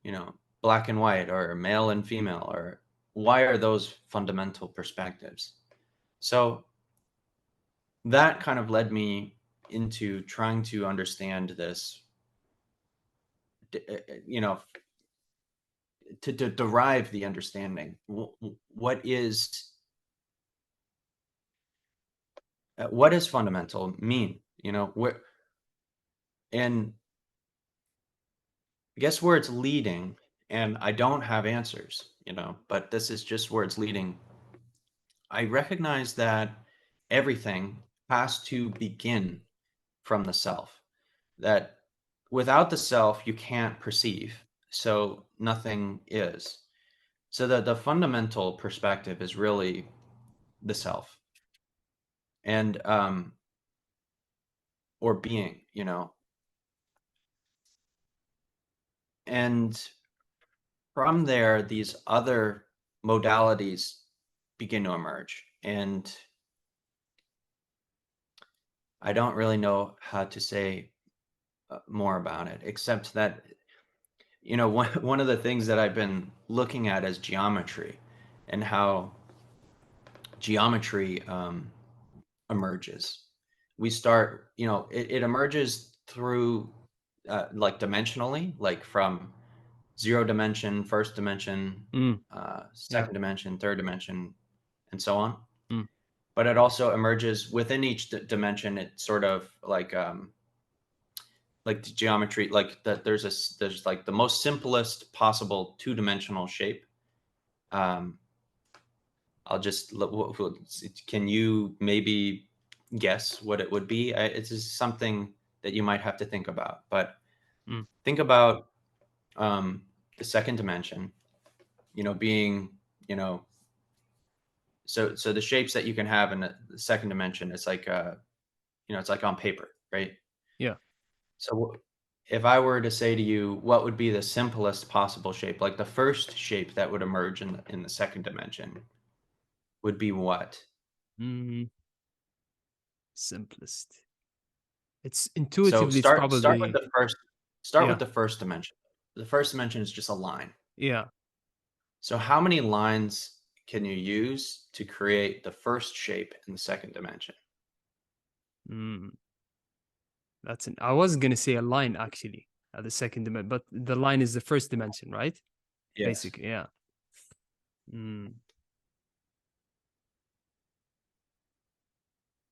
you know, black and white or male and female? Or why are those fundamental perspectives? So that kind of led me into trying to understand this, you know, to derive the understanding. What is fundamental mean? You know, where, and I guess where it's leading, and I don't have answers, you know, but this is just where it's leading. I recognize that everything has to begin from the self. That without the self, you can't perceive. So nothing is. So the fundamental perspective is really the self, and or being, you know. And from there, these other modalities begin to emerge. And I don't really know how to say more about it, except that, you know, one of the things that I've been looking at is geometry, and how geometry emerges. We start, you know, it emerges through like dimensionally, like from zero dimension, first dimension, Mm. Yeah. second dimension, third dimension, and so on. Mm. But it also emerges within each dimension. It's sort of like the geometry, like that. There's like the most simplest possible two-dimensional shape. Um, I'll just can you maybe guess what it would be? It's just something that you might have to think about. But Mm. think about the second dimension. You know, being, you know, so the shapes that you can have in the second dimension, it's like you know, it's like on paper, right? Yeah. So if I were to say to you, what would be the simplest possible shape, like the first shape that would emerge in the second dimension, would be what? Mm. Simplest. It's So intuitively, it's start with probably, the yeah. first dimension. The first dimension is just a line. Yeah. So how many lines can you use to create the first shape in the second dimension? Mm. I was gonna say a line actually at the second dimension, but the line is the first dimension, right? Yes. Basically, yeah. Mm.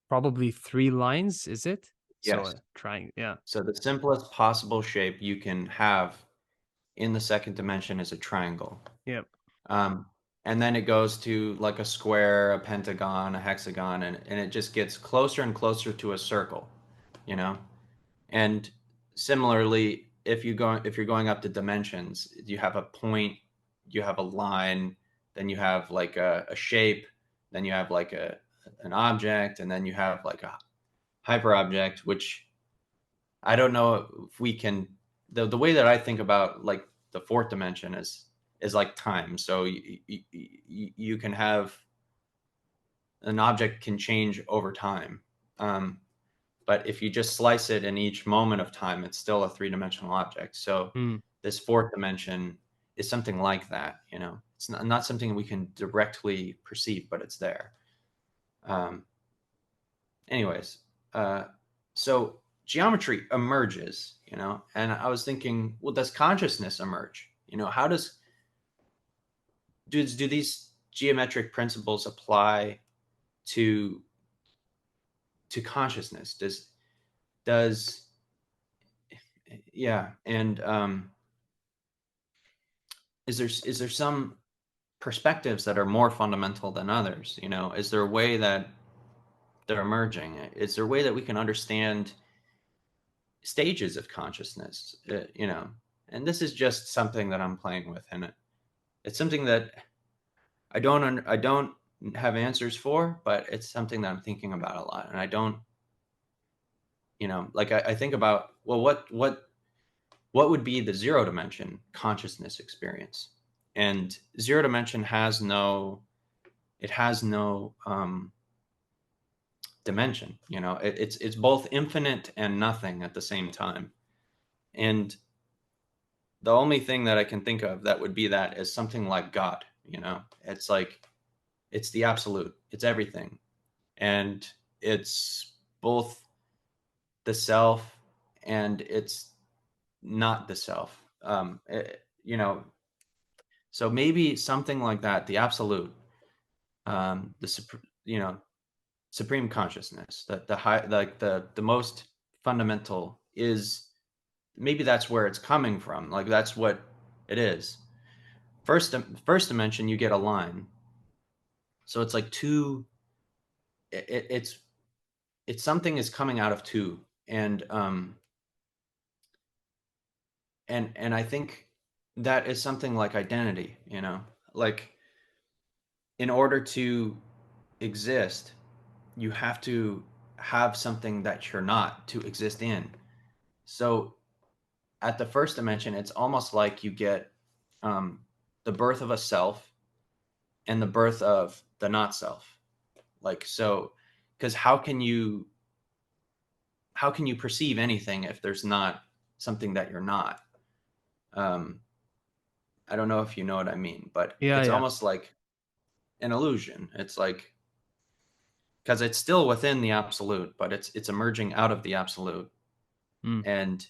Probably 3 lines, is it? So Yes. trying, yeah, So the simplest possible shape you can have in the second dimension is a triangle. yeah. Um, and then it goes to like a square, a pentagon, a hexagon, and it just gets closer and closer to a circle, you know? And similarly, if you're going up to dimensions, you have a point, you have a line, then you have like a shape, then you have like an object, and then you have like a hyper object, which I don't know if we can. The way that I think about like the fourth dimension is like time. So you can have an object can change over time. Um, but if you just slice it in each moment of time, it's still a three-dimensional object. So Mm. this fourth dimension is something like that. It's not something we can directly perceive, but it's there. Um, anyways, uh, so geometry emerges, and I was thinking, well, does consciousness emerge? How do these geometric principles apply to consciousness? Does yeah, and is there some perspectives that are more fundamental than others? Is there a way that they're emerging? Is there a way that we can understand stages of consciousness? And this is just something that I'm playing with, and it's something that I don't have answers for, but it's something that I'm thinking about a lot, and I don't, like I think about, well, what would be the zero dimension consciousness experience? And zero dimension has no dimension. It's both infinite and nothing at the same time. And the only thing that I can think of that would be that is something like God. It's like it's the absolute. It's everything, and it's both the self and it's not the self. So maybe something like that, the absolute, supreme consciousness, the high, like the most fundamental is maybe that's where it's coming from. Like that's what it is. First dimension, you get a line, so it's like two. It's something is coming out of two, and I think that is something like identity. Like in order to exist, you have to have something that you're not to exist in. So at the first dimension, it's almost like you get um, the birth of a self and the birth of the not self. Like so, because how can you perceive anything if there's not something that you're not? Um, I don't know if you know what I mean, but Yeah, it's yeah. almost like an illusion. It's like because it's still within the absolute, but it's emerging out of the absolute, Mm. and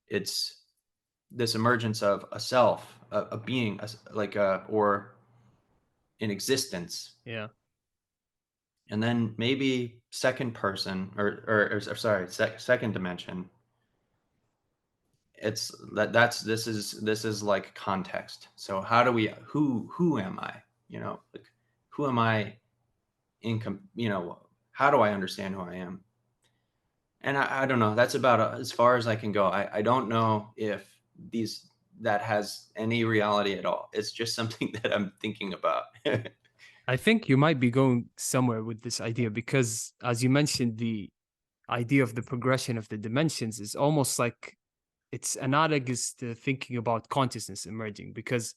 it's this emergence of a self, a being, like or in existence, Yeah. and then maybe second person or sorry, second dimension. It's that's this is like context. So how do we who am I? Like who am I in how do I understand who I am? And I don't know. That's about as far as I can go. I don't know if these that has any reality at all. It's just something that I'm thinking about. I think you might be going somewhere with this idea because, as you mentioned, the idea of the progression of the dimensions is almost like it's analogous to thinking about consciousness emerging because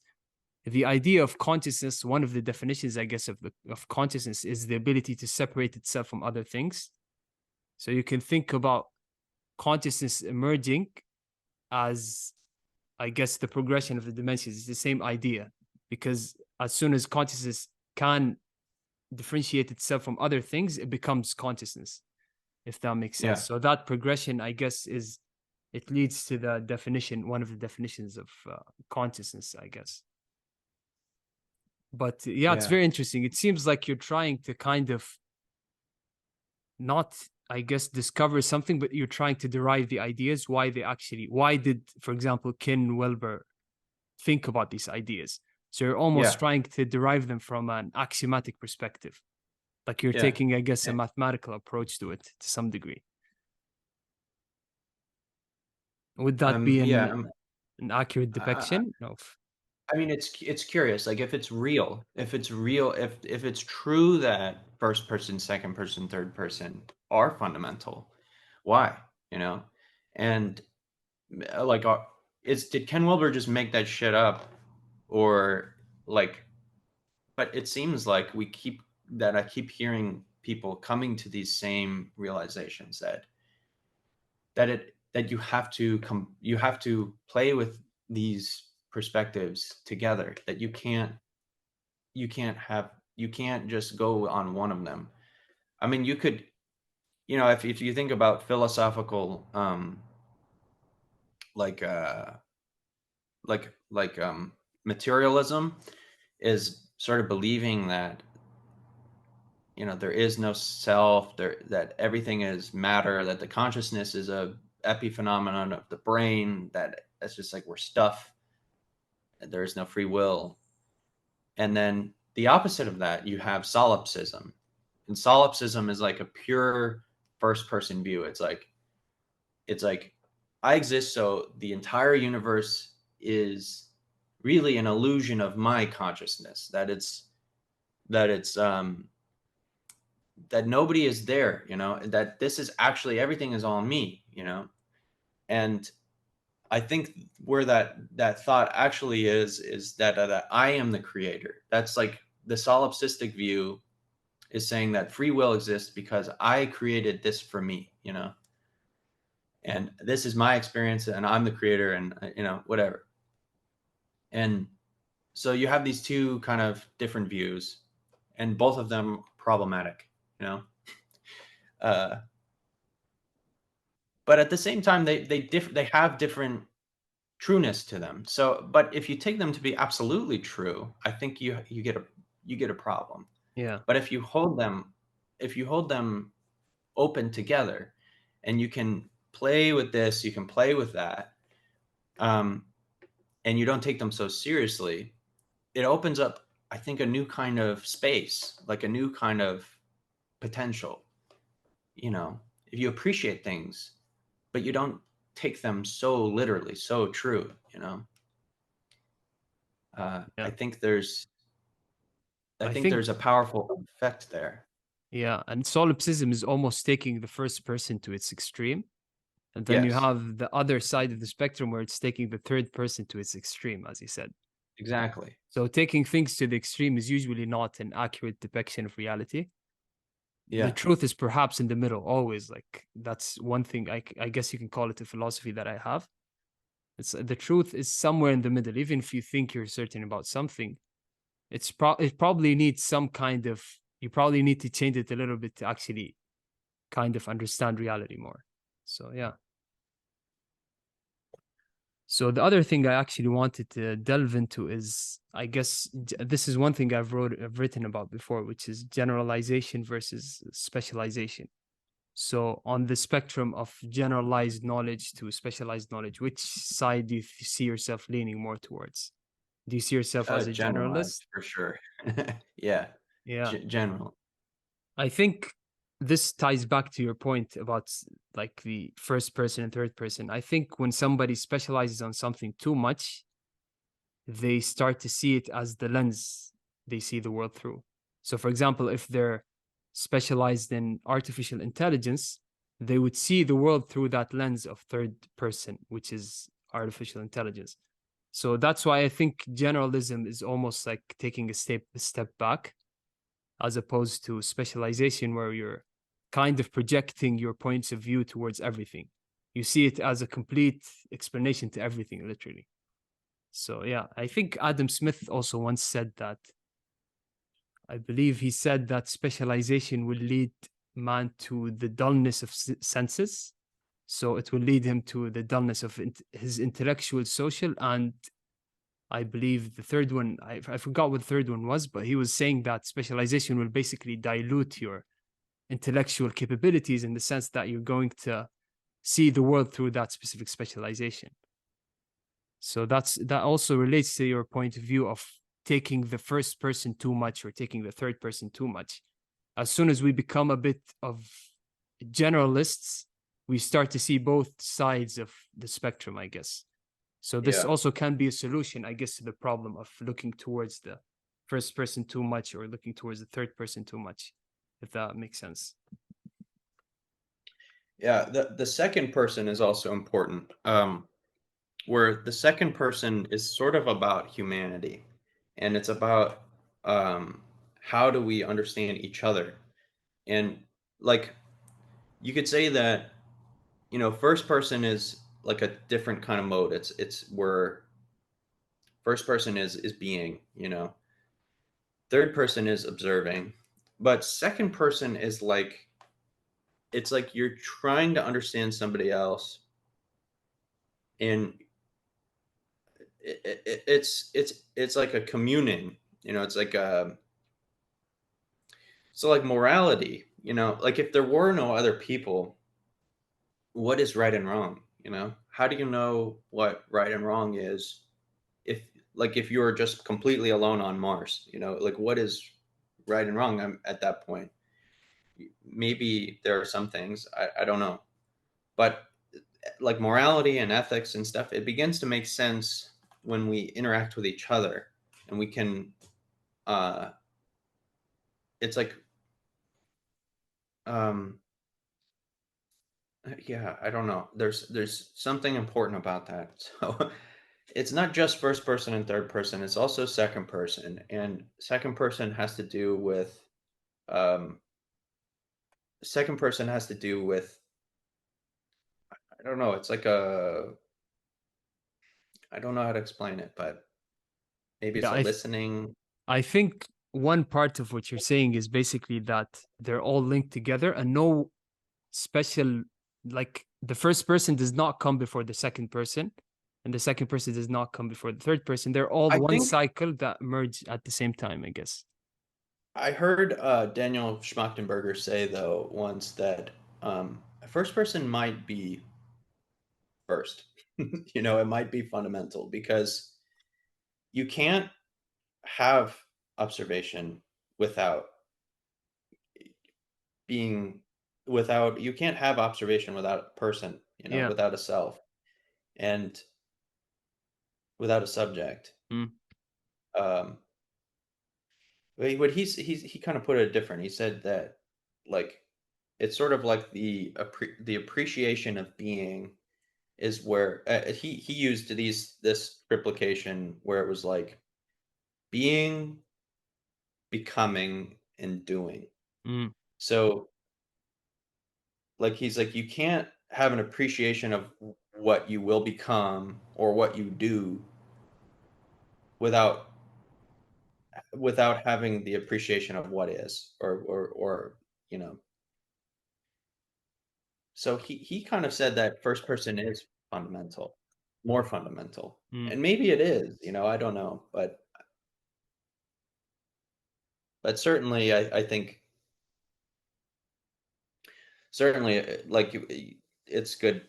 the idea of consciousness, one of the definitions, I guess, of consciousness is the ability to separate itself from other things. So you can think about consciousness emerging as, I guess, the progression of the dimensions is the same idea because as soon as consciousness can differentiate itself from other things, it becomes consciousness, if that makes sense. Yeah. So that progression, I guess, it leads to the definition, one of the definitions of consciousness, I guess. But yeah, it's Yeah. very interesting. It seems like you're trying to kind of not, I guess, discover something, but you're trying to derive the ideas, why did, for example, Ken Wilber think about these ideas? So you're almost Yeah. trying to derive them from an axiomatic perspective. Like you're Yeah. taking, I guess, a Eh, mathematical approach to it to some degree. Would that be yeah. an accurate I, depiction of? I mean, it's curious. Like, if it's real, if it's true that first person, second person, third person are fundamental, why? You know, and like, is did Ken Wilber just make that shit up, or like? But it seems like I keep hearing people coming to these same realizations that you have to play with these perspectives together, that you can't just go on one of them. I mean, you could, if you think about philosophical, like materialism is sort of believing that, there is no self, that everything is matter, that the consciousness is a epiphenomenon of the brain, that's just like we're stuff, and there is no free will. And then the opposite of that, you have solipsism. And solipsism is like a pure first person view. It's like I exist, so the entire universe is really an illusion of my consciousness, that that nobody is there, that this is actually, everything is all me. And I think where that thought actually is that I am the creator. That's like the solipsistic view is saying that free will exists because I created this for me. And this is my experience, and I'm the creator, and whatever. And so you have these two kind of different views, and both of them problematic, you know. Uh, but at the same time, they have different trueness to them. So, but if you take them to be absolutely true, I think you get a problem. Yeah, But if you hold them open together, and you can play with this, you can play with that, um, and you don't take them so seriously, it opens up, I think, a new kind of space, like a new kind of potential. If you appreciate things, but you don't take them so literally, so true. yeah. I I think think, there's a powerful effect there. yeah, and solipsism is almost taking the first person to its extreme. And then you Yes, have the other side of the spectrum where it's taking the third person to its extreme, as you said. exactly. So taking things to the extreme is usually not an accurate depiction of reality. The Yeah, truth is perhaps in the middle, always. Like that's one thing I guess you can call it a philosophy that I have. It's the truth is somewhere in the middle. Even if you think you're certain about something, it probably needs some kind of, you probably need to change it a little bit to actually kind of understand reality more. So yeah. So the other thing I actually wanted to delve into is, I guess, this is one thing I've written about before, which is generalization versus specialization. So on the spectrum of generalized knowledge to specialized knowledge, which side do you see yourself leaning more towards? Do you see yourself as a generalized generalist? for sure. Yeah, Yeah. general. I think this ties back to your point about like the first person and third person. I think when somebody specializes on something too much, they start to see it as the lens they see the world through. So, for example, if they're specialized in artificial intelligence, they would see the world through that lens of third person, which is artificial intelligence. So that's why I think generalism is almost like taking a step back, as opposed to specialization, where you're kind of projecting your points of view towards everything. You see it as a complete explanation to everything, literally. So yeah, I think Adam Smith also once said that. I believe he said that specialization will lead man to the dullness of senses. So it will lead him to the dullness of his intellectual, social, and I believe the third one, I forgot what the third one was, but he was saying that specialization will basically dilute your intellectual capabilities in the sense that you're going to see the world through that specific specialization. So that also relates to your point of view of taking the first person too much or taking the third person too much. As soon as we become a bit of generalists, we start to see both sides of the spectrum, I guess. So this Yeah. also can be a solution, I guess, to the problem of looking towards the first person too much or looking towards the third person too much, if that makes sense. Yeah, the second person is also important, where the second person is sort of about humanity, and it's about, how do we understand each other? And, like, you could say that, first person is like a different kind of mode. It's where first person is being, third person is observing, but second person is like it's like you're trying to understand somebody else, and it's like a communing, it's like a so like morality, like if there were no other people, what is right and wrong? How do you know what right and wrong is if if you're just completely alone on Mars? Like what is right and wrong? At that point, maybe there are some things I don't know, but like morality and ethics and stuff, it begins to make sense when we interact with each other, and we can uh it's like um yeah, I don't know, there's something important about that. So it's not just first person and third person, it's also second person, and second person has to do with um second person has to do with I don't know, it's like a I don't know how to explain it, but maybe Yeah, it's a listening. I think one part of what you're saying is basically that they're all linked together and no special, like the first person does not come before the second person and the second person does not come before the third person. They're all I one think cycle that merge at the same time, I guess. I heard Daniel Schmachtenberger say though once that a first person might be first. It might be fundamental because you can't have observation without being without you can't have observation without a person, Yeah. without a self and without a subject. Mm. Um, but he kind of put it different. He said that like it's sort of like the appreciation of being is where he used this triplication where it was like being, becoming, and doing. Mm. So like he's like you can't have an appreciation of what you will become or what you do without having the appreciation of what is or you know so he kind of said that first person is fundamental, more fundamental, Mm. and maybe it is, I don't know, but certainly I think certainly like it's good.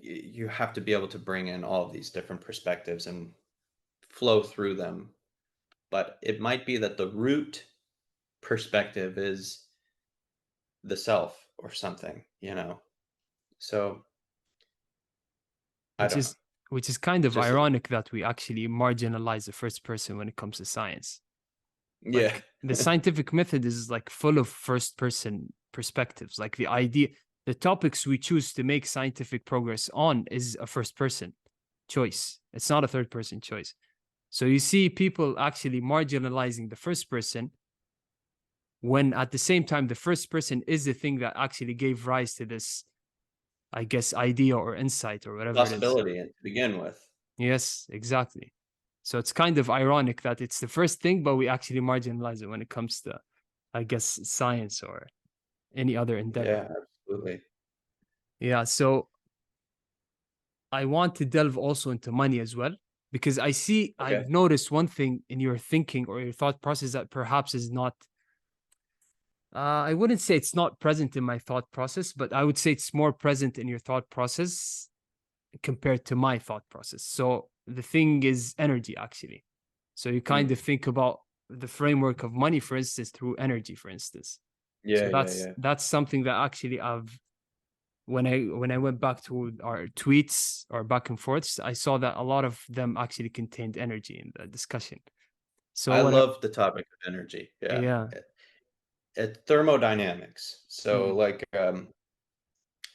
You have to be able to bring in all of these different perspectives and flow through them, but it might be that the root perspective is the self or something, so I Which don't know. is which is kind of Just ironic that we actually marginalize the first person when it comes to science. yeah. Like the scientific method is like full of first person perspectives. Like the idea, the topics we choose to make scientific progress on is a first person choice. It's not a third person choice. So you see people actually marginalizing the first person when at the same time the first person is the thing that actually gave rise to this, I guess, idea or insight or whatever it is. Possibility to begin with. Yes, exactly. So it's kind of ironic that it's the first thing, but we actually marginalize it when it comes to, I guess, science or any other endeavor. Yeah, absolutely. Yeah. So I want to delve also into money as well. because Okay. I've noticed one thing in your thinking or your thought process that perhaps is not, I wouldn't say it's not present in my thought process, but I would say it's more present in your thought process compared to my thought process. So the thing is energy, actually. So you kind Mm. of think about the framework of money, for instance, through energy, for instance. So Yeah, yeah, yeah. that's something that actually I've, when I went back to our tweets or back and forths, I saw that a lot of them actually contained energy in the discussion. So I what I, love the topic of energy. Yeah. yeah. Thermodynamics. So, Mm, like,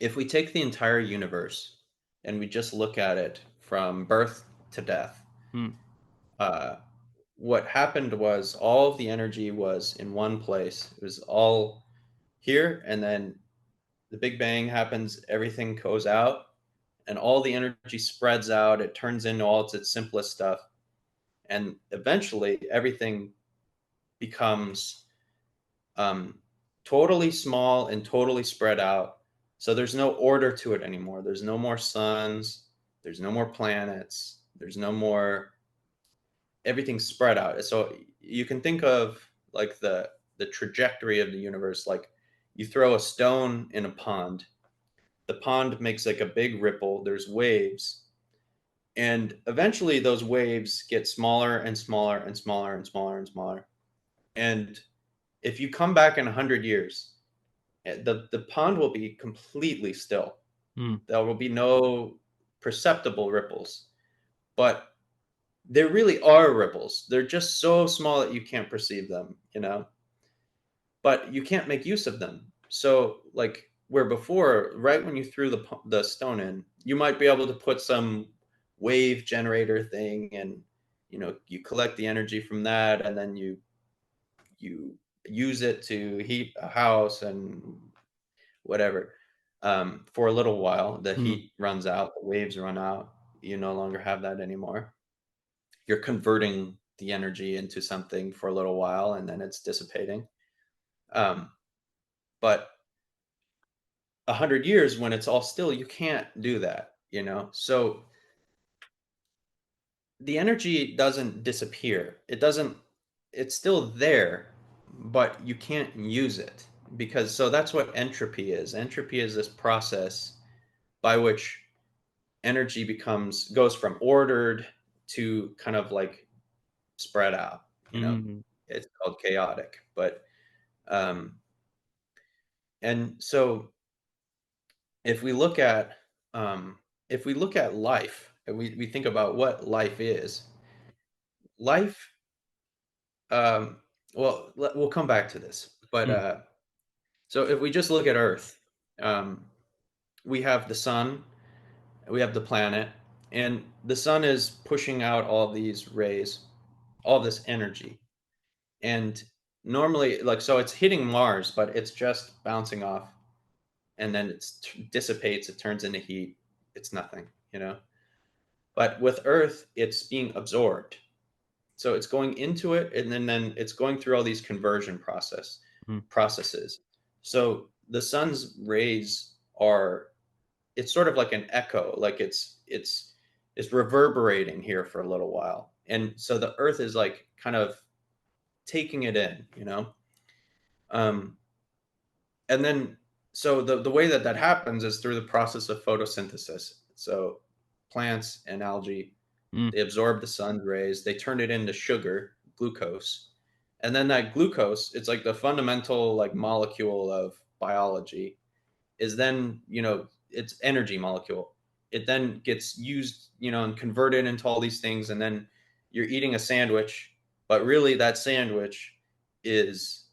if we take the entire universe and we just look at it from birth to death, mm, uh, what happened was all of the energy was in one place. It was all here, and then the Big Bang happens, everything goes out, and all the energy spreads out. It turns into all its simplest stuff. And eventually, everything becomes um, totally small and totally spread out. So there's no order to it anymore. There's no more suns. There's no more planets. There's no more, everything's spread out. So you can think of like the trajectory of the universe. Like you throw a stone in a pond. The pond makes like a big ripple. There's waves, and eventually those waves get smaller and smaller and smaller and smaller and smaller. And if you come back in 100 years, the pond will be completely still. mm, There will be no perceptible ripples, but there really are ripples. They're just so small that you can't perceive them, but you can't make use of them. So, like where before, right when you threw the stone in, you might be able to put some wave generator thing, and you collect the energy from that, and then you use it to heat a house and whatever. For a little while, the mm, heat runs out, the waves run out. You no longer have that anymore. You're converting the energy into something for a little while, and then it's dissipating. Um, but 100 years, when it's all still, you can't do that. So the energy doesn't disappear. It doesn't. It's still there, but you can't use it because so that's what entropy is. Entropy is this process by which energy goes from ordered to kind of like spread out. mm, It's called chaotic, but um, and so if we look at um, if we look at life and we think about what life is, life. Um, well, we'll come back to this, but mm, so if we just look at Earth, um, we have the sun, we have the planet, and the sun is pushing out all these rays, all this energy. And normally, like, so it's hitting Mars, but it's just bouncing off, and then dissipates, it turns into heat. It's nothing. But with Earth, it's being absorbed. So it's going into it, and then it's going through all these conversion mm. processes. So the sun's rays are, it's sort of like an echo, like it's reverberating here for a little while. And so the Earth is like kind of taking it in. Um, and then so the way that happens is through the process of photosynthesis. So plants and algae, Mm, they absorb the sun's rays, they turn it into sugar, glucose, and then that glucose, it's like the fundamental like molecule of biology, is then it's energy molecule. It then gets used and converted into all these things, and then you're eating a sandwich, but really that sandwich is,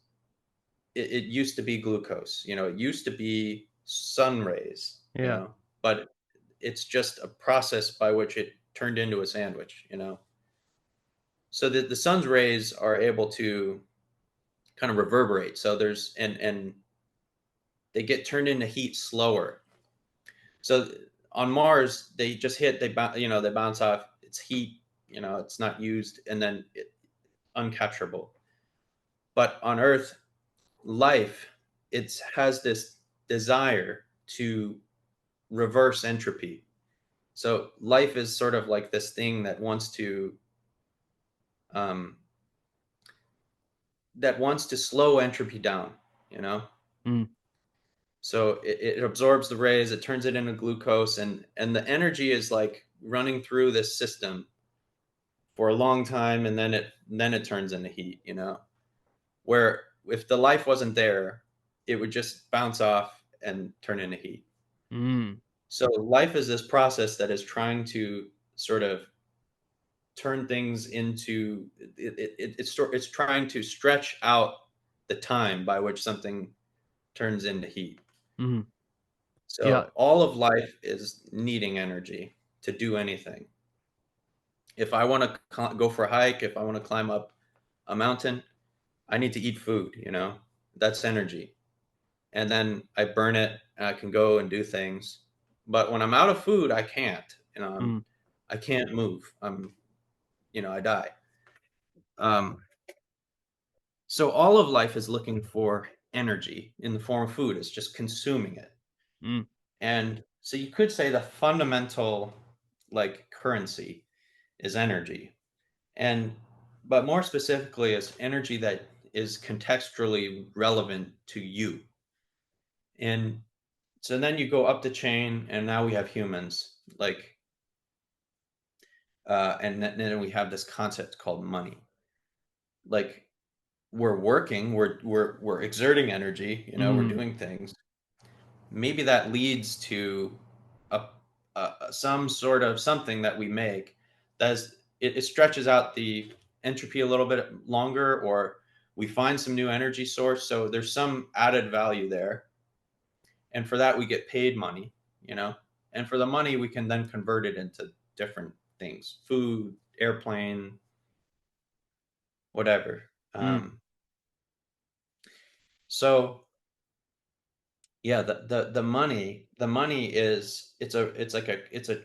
it used to be glucose. It used to be sun rays. yeah. But it's just a process by which it turned into a sandwich. So that the sun's rays are able to kind of reverberate. So there's and they get turned into heat slower. So on Mars, they just hit, they bounce off. It's heat. It's not used, and then uncapturable. But on Earth, life, has this desire to reverse entropy. So life is sort of like this thing um, that wants to slow entropy down, you know? Mm, So it absorbs the rays, it turns it into glucose, and the energy is like running through this system for a long time, and then it turns into heat, you know? Where if the life wasn't there, it would just bounce off and turn into heat. mm, So life is this process that is trying to sort of turn things into it's trying to stretch out the time by which something turns into heat. mm. Yeah. So all of life is needing energy to do anything. If I want to go for a hike, if I want to climb up a mountain, I need to eat food, you know? That's energy. And then I burn it and I can go and do things. But when I'm out of food, I can't. You know, Mm, I can't move. I die. Um, so all of life is looking for energy in the form of food. It's just consuming it. mm. And so you could say the fundamental like currency is energy. And but more specifically is energy that is contextually relevant to you. And so then you go up the chain and now we have humans like and then we have this concept called money. Like we're working, we're exerting energy, you know, we're Mm, doing things. Maybe that leads to a, some sort of something that we make it stretches out the entropy a little bit longer, or we find some new energy source. So there's some added value there, and for that we get paid money, you know, and for the money we can then convert it into different things: food, airplane, whatever. mm, So yeah, the money is it's like a it's a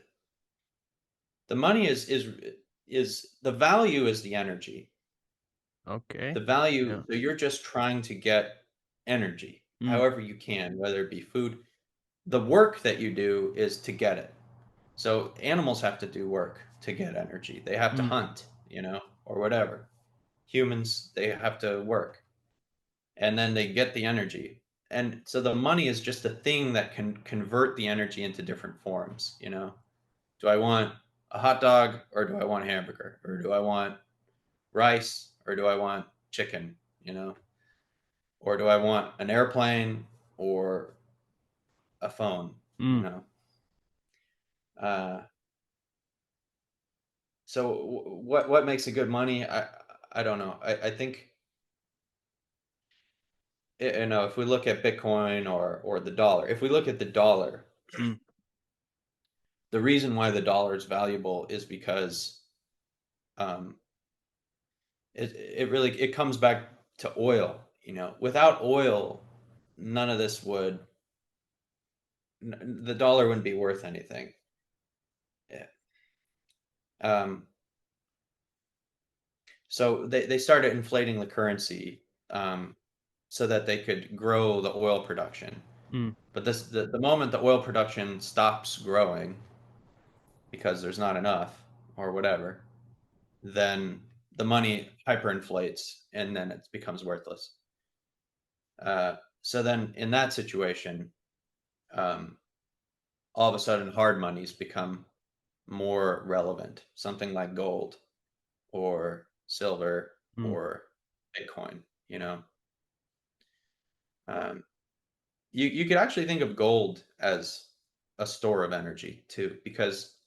the money is the value is the energy. okay. The value, Yeah. so you're just trying to get energy Mm, however you can, whether it be food. The work that you do is to get it. So animals have to do work to get energy. They have to mm, hunt, you know, or whatever. Humans, they have to work and then they get the energy. And so the money is just a thing that can convert the energy into different forms, you know. Do I want a hot dog or do I want a hamburger? Or do I want rice or do I want chicken, you know? Or do I want an airplane or a phone, you mm. know? Uh, so what makes a good money? I don't know. I think you know, if we look at Bitcoin or the dollar, if we look at the dollar, Mm, the reason why the dollar is valuable is because um, it really it comes back to oil. You know, without oil, none of this would the dollar wouldn't be worth anything. Yeah. Um, so they started inflating the currency so that they could grow the oil production. mm, But the moment the oil production stops growing because there's not enough or whatever, then the money hyperinflates and then it becomes worthless. So then in that situation, um, all of a sudden hard monies become more relevant, something like gold or silver mm, or Bitcoin, you know. Um, you could actually think of gold as a store of energy too, because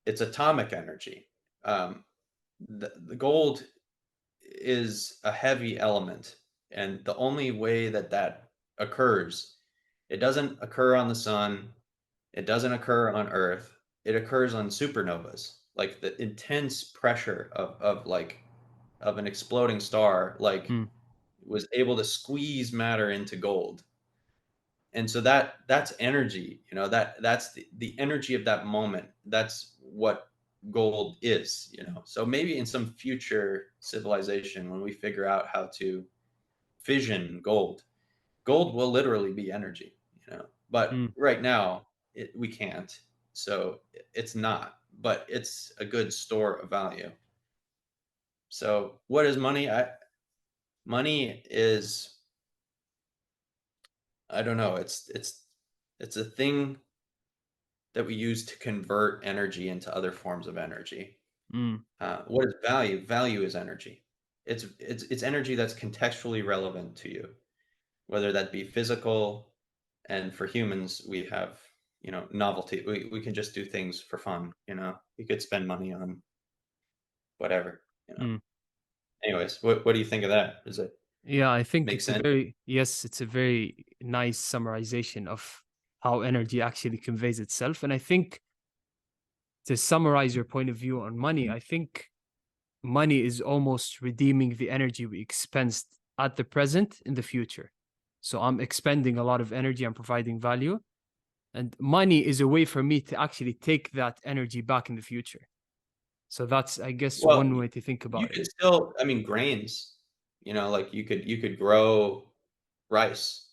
it's atomic energy. Um, the gold is a heavy element, and the only way that that occurs, it doesn't occur on the sun, it doesn't occur on Earth, it occurs on supernovas, like the intense pressure of an exploding star, like mm, was able to squeeze matter into gold. And so that's energy, you know, that's the energy of that moment. That's what gold is, you know. So maybe in some future civilization when we figure out how to fission gold, gold will literally be energy, you know. But mm. right now we can't. So it's not, but it's a good store of value. So what is money? Money is, I don't know, it's a thing that we use to convert energy into other forms of energy. Mm, What is value? Value is energy. It's energy that's contextually relevant to you, whether that be physical, and for humans, we have, novelty. We can just do things for fun, We could spend money on whatever. mm. Anyways, what do you think of that? Does it Yeah, I think make it's a sense? very, yes, it's a very nice summarization of how energy actually conveys itself. And I think to summarize your point of view on money, I think money is almost redeeming the energy we expensed at the present in the future. So I'm expending a lot of energy, I'm providing value, and money is a way for me to actually take that energy back in the future. So that's, I guess, Well, one way to think you about it. could still, I mean, grains, like you could grow rice,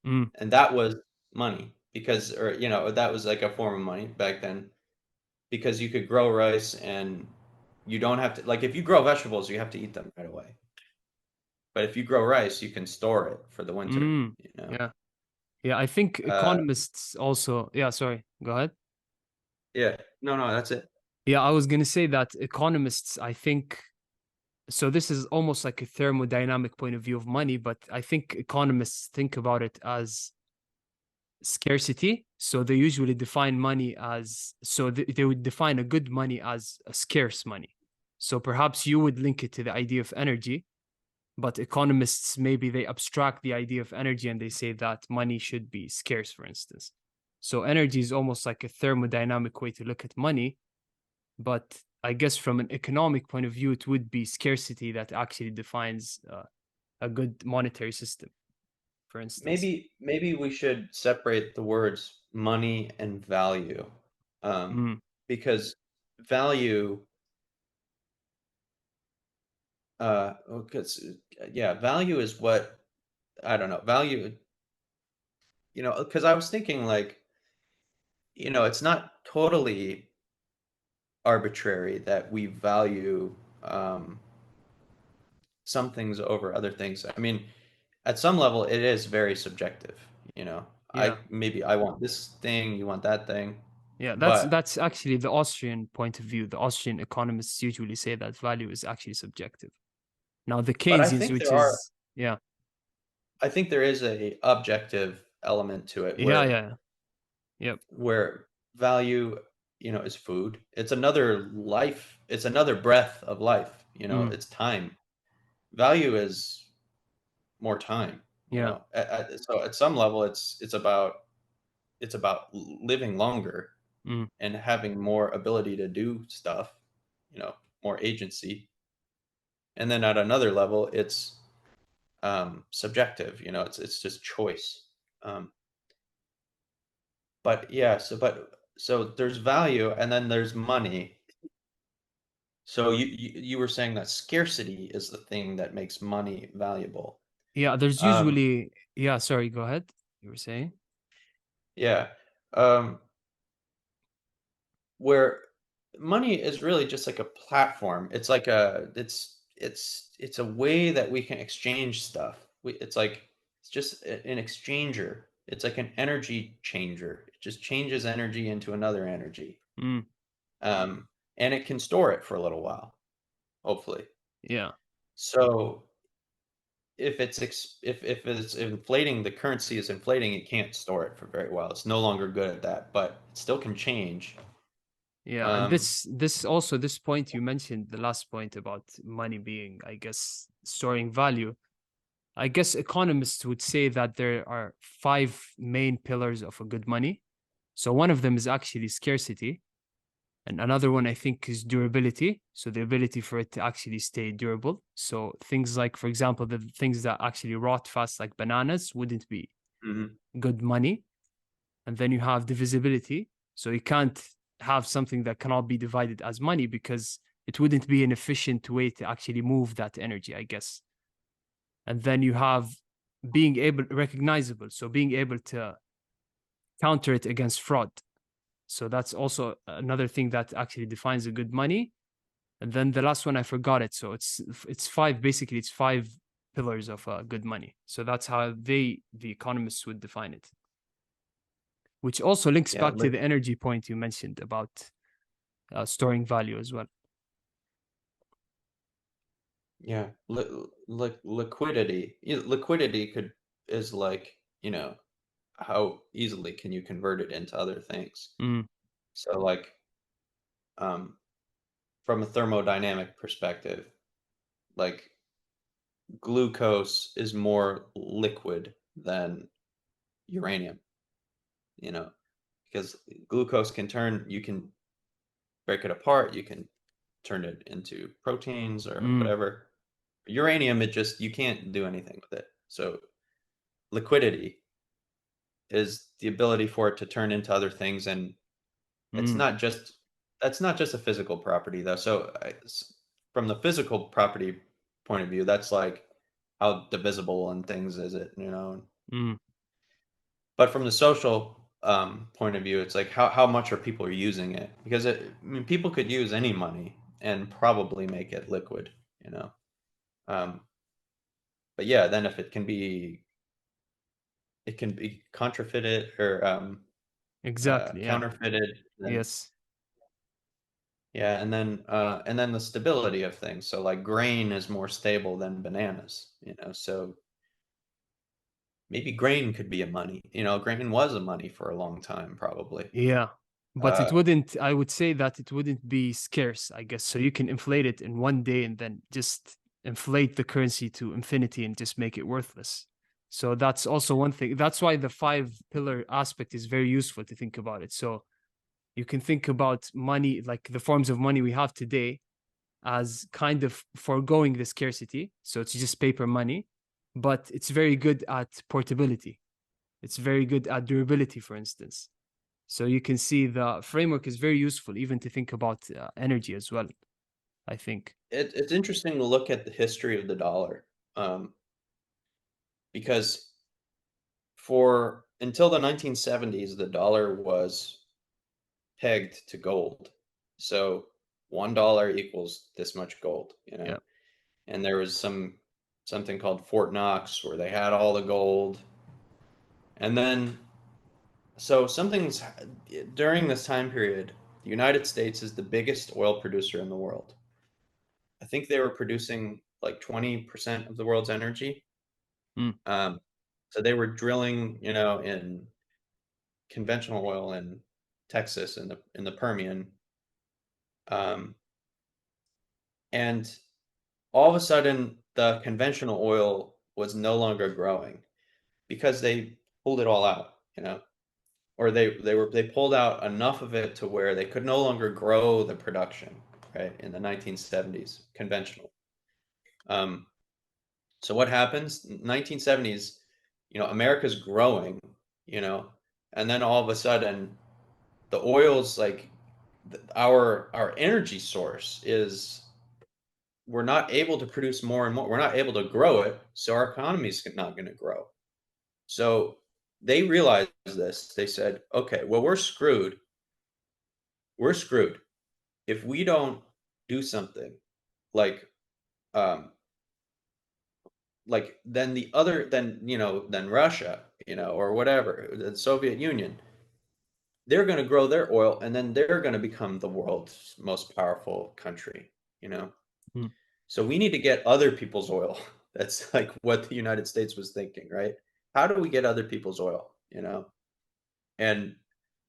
Mm, and that was money because, or that was like a form of money back then, because you could grow rice and you don't have to, like, if you grow vegetables, you have to eat them right away. But if you grow rice, you can store it for the mm, winter. yeah. Yeah, I think Uh, economists also, yeah, sorry, go ahead. yeah, no, no, that's it. Yeah, I was going to say that economists, I think, so this is almost like a thermodynamic point of view of money, but I think economists think about it as scarcity. So they usually define money as, so they would define a good money as a scarce money. So perhaps you would link it to the idea of energy, but economists, maybe they abstract the idea of energy and they say that money should be scarce, for instance. So energy is almost like a thermodynamic way to look at money. But I guess from an economic point of view, it would be scarcity that actually defines a good monetary system, for instance. Maybe we should separate the words money and value, Mm, because value, because yeah, value is what, I don't know, value, because I was thinking, like, it's not totally arbitrary that we value, um, some things over other things. I mean, at some level, it is very subjective. yeah, I want this thing, you want that thing, yeah. but That's actually the Austrian point of view. The Austrian economists usually say that value is actually subjective. Now the but Keynesians, which is yeah, I think there is a objective element to it yeah, where yeah, yep, value, is food. It's another life. It's another breath of life. mm, It's time. Value is more time. yeah, So at some level, it's about living longer mm, and having more ability to do stuff. More agency. And then at another level, it's, subjective. It's just choice. Um, But yeah, so there's value and then there's money. So you were saying that scarcity is the thing that makes money valuable. yeah. There's Um, usually yeah. Sorry, go ahead. You were saying yeah. Um, where money is really just like a platform. It's a way that we can exchange stuff. It's just an exchanger. It's like an energy changer. It just changes energy into another energy. mm, Um, and it can store it for a little while, hopefully. yeah. So if it's inflating, the currency is inflating, it can't store it for very well. It's no longer good at that, but it still can change. Yeah, and Um, this also this point you mentioned, the last point about money being, I guess, storing value. I guess economists would say that there are five main pillars of a good money. So one of them is actually scarcity, and another one I think is durability. So the ability for it to actually stay durable. So things like, for example, the things that actually rot fast, like bananas, wouldn't be mhm. good money. And then you have divisibility. So you can't have something that cannot be divided as money because it wouldn't be an efficient way to actually move that energy, I guess. And then you have being able recognizable, so being able to counter it against fraud. So that's also another thing that actually defines a good money. And then the last one I forgot it. So it's five, basically it's five pillars of good money. So that's how the economists would define it, which also links Yeah, back to the energy point you mentioned about storing value as well. yeah, liquidity. Liquidity could is like, how easily can you convert it into other things? Mm, So like, um, from a thermodynamic perspective, like glucose is more liquid than uranium, you know, because glucose you can break it apart, you can turn it into proteins or mm, whatever. Uranium, you can't do anything with it. So liquidity is the ability for it to turn into other things, and it's mm. not just that's not just a physical property though. So from the physical property point of view, that's like how divisible and things is it, Mm, but from the social point of view, it's like how much are people using it? Because I mean, people could use any money and probably make it liquid, you know. Um, but yeah, then if it can be counterfeited or exactly. Yeah. counterfeited, then Yes. yeah, and then the stability of things. So like grain is more stable than bananas, so maybe grain could be a money. Grain was a money for a long time, probably. Yeah. But Uh, I would say that it wouldn't be scarce, I guess. So you can inflate it in one day and then just inflate the currency to infinity and just make it worthless. So that's also one thing. That's why the five pillar aspect is very useful to think about it. So you can think about money, like the forms of money we have today, as kind of foregoing the scarcity. So it's just paper money, but it's very good at portability. It's very good at durability, for instance. So you can see the framework is very useful even to think about energy as well, I think. it's interesting to look at the history of the dollar, um, because for until the 1970s, the dollar was pegged to gold. So $1 equals this much gold, Yeah. and there was something called Fort Knox where they had all the gold, and then so something's during this time period, the United States is the biggest oil producer in the world. I think they were producing like 20% of the world's energy. Mm, Um, so they were drilling, in conventional oil in Texas in the Permian, um, and all of a sudden the conventional oil was no longer growing because they pulled it all out, or they pulled out enough of it to where they could no longer grow the production, right, in the 1970s, conventional. Um, so what happens? 1970s, America's growing, you know, and then all of a sudden the oil's like our energy source is we're not able to produce more and more. We're not able to grow it, so our economy's not going to grow. So they realized this. They said, "Okay, well we're screwed. We're screwed if we don't do something like um then then Russia, or whatever, the Soviet Union, they're going to grow their oil and then they're going to become the world's most powerful country, you know. mm, So we need to get other people's oil." That's like what the United States was thinking, right? How do we get other people's oil, And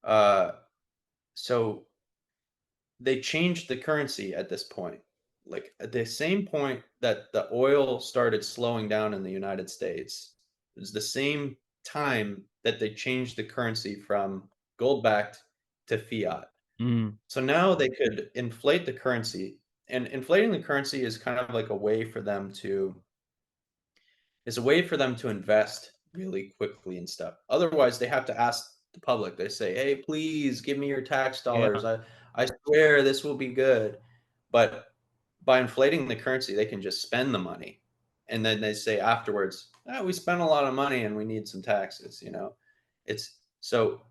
uh so they changed the currency at this point. Like at the same point that the oil started slowing down in the United States, it was the same time that they changed the currency from gold backed to fiat. mm. So now they could inflate the currency, and inflating the currency is kind of like a way for them to invest really quickly and stuff. Otherwise, they have to ask the public. They say, "Hey, please give me your tax dollars. Yeah. I swear this will be good." But by inflating the currency, they can just spend the money, and then they say afterwards, "We spent a lot of money and we need some taxes." It's so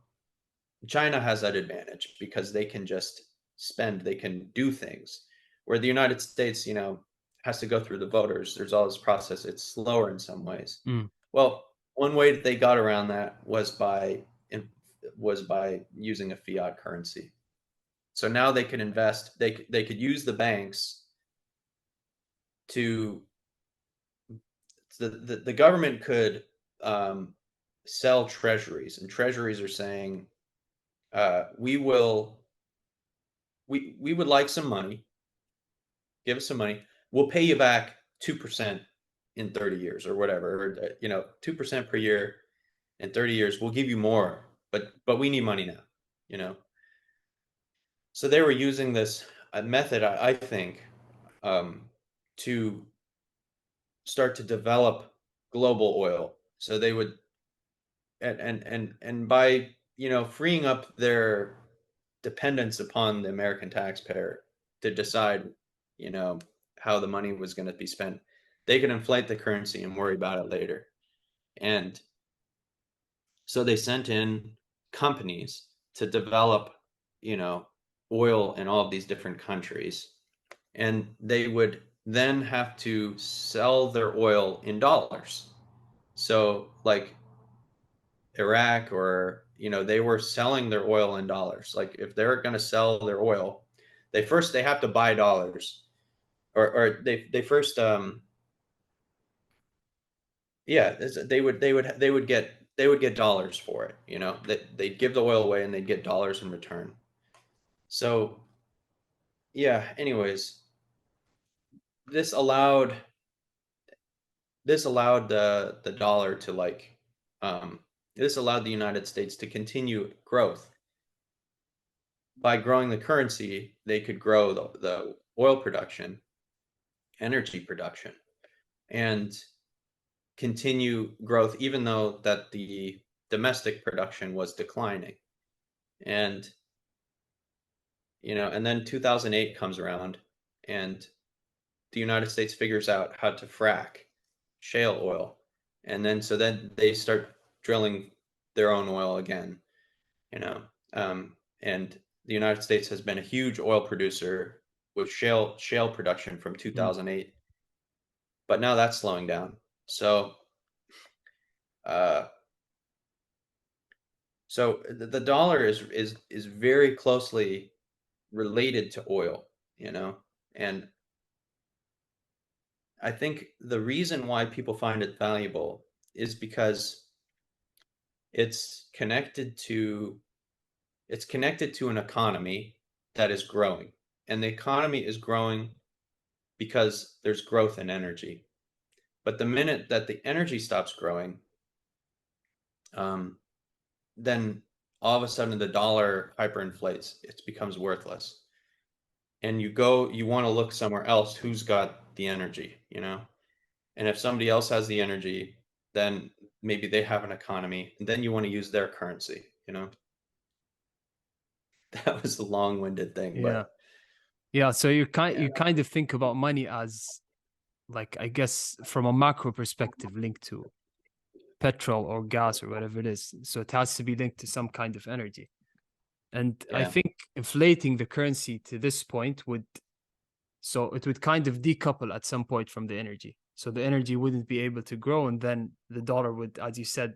China has that advantage because they can just spend, they can do things. Where the United States, has to go through the voters. There's all this process. It's slower in some ways. Mm. Well, one way that they got around that was by using a fiat currency. So now they can invest. They could use the banks to the government could um, sell treasuries, and treasuries are saying we would like some money. Give us some money. We'll pay you back 2% in 30 years or whatever. Or, 2% per year in 30 years. We'll give you more, but we need money now. You know. So they were using this method, I think, to start to develop global oil. So they would and by freeing up their dependence upon the American taxpayer to decide you know how the money was going to be spent, they could inflate the currency and worry about it later. And so they sent in companies to develop you know oil in all of these different countries, and they would then have to sell their oil in dollars. So like Iraq, or they were selling their oil in dollars. Like if they're going to sell their oil, they have to buy dollars, or they first yeah, they would get dollars for it. They'd give the oil away and they'd get dollars in return. So yeah, anyways, this allowed the dollar to um this allowed the United States to continue growth. By growing the currency, they could grow the oil production, energy production, and continue growth, even though that the domestic production was declining. And and then 2008 comes around, and the United States figures out how to frack shale oil, and then they start drilling their own oil again. You know, and the United States has been a huge oil producer with shale production from Mm. 2008, but now that's slowing down. So, uh, the dollar is very closely related to oil, and I think the reason why people find it valuable is because it's connected to an economy that is growing, and the economy is growing because there's growth in energy. But the minute that the energy stops growing, um, then all of a sudden the dollar hyperinflates. It becomes worthless, and you want to look somewhere else who's got the energy, And if somebody else has the energy, then maybe they have an economy, and then you want to use their currency. That was a long-winded thing, Yeah. but Yeah. So yeah, you kind of think about money as, like, I guess from a macro perspective, linked to petrol or gas or whatever it is. So it has to be linked to some kind of energy. And I yeah, think inflating the currency to this point so it would kind of decouple at some point from the energy. So the energy wouldn't be able to grow, and then the dollar would, as you said,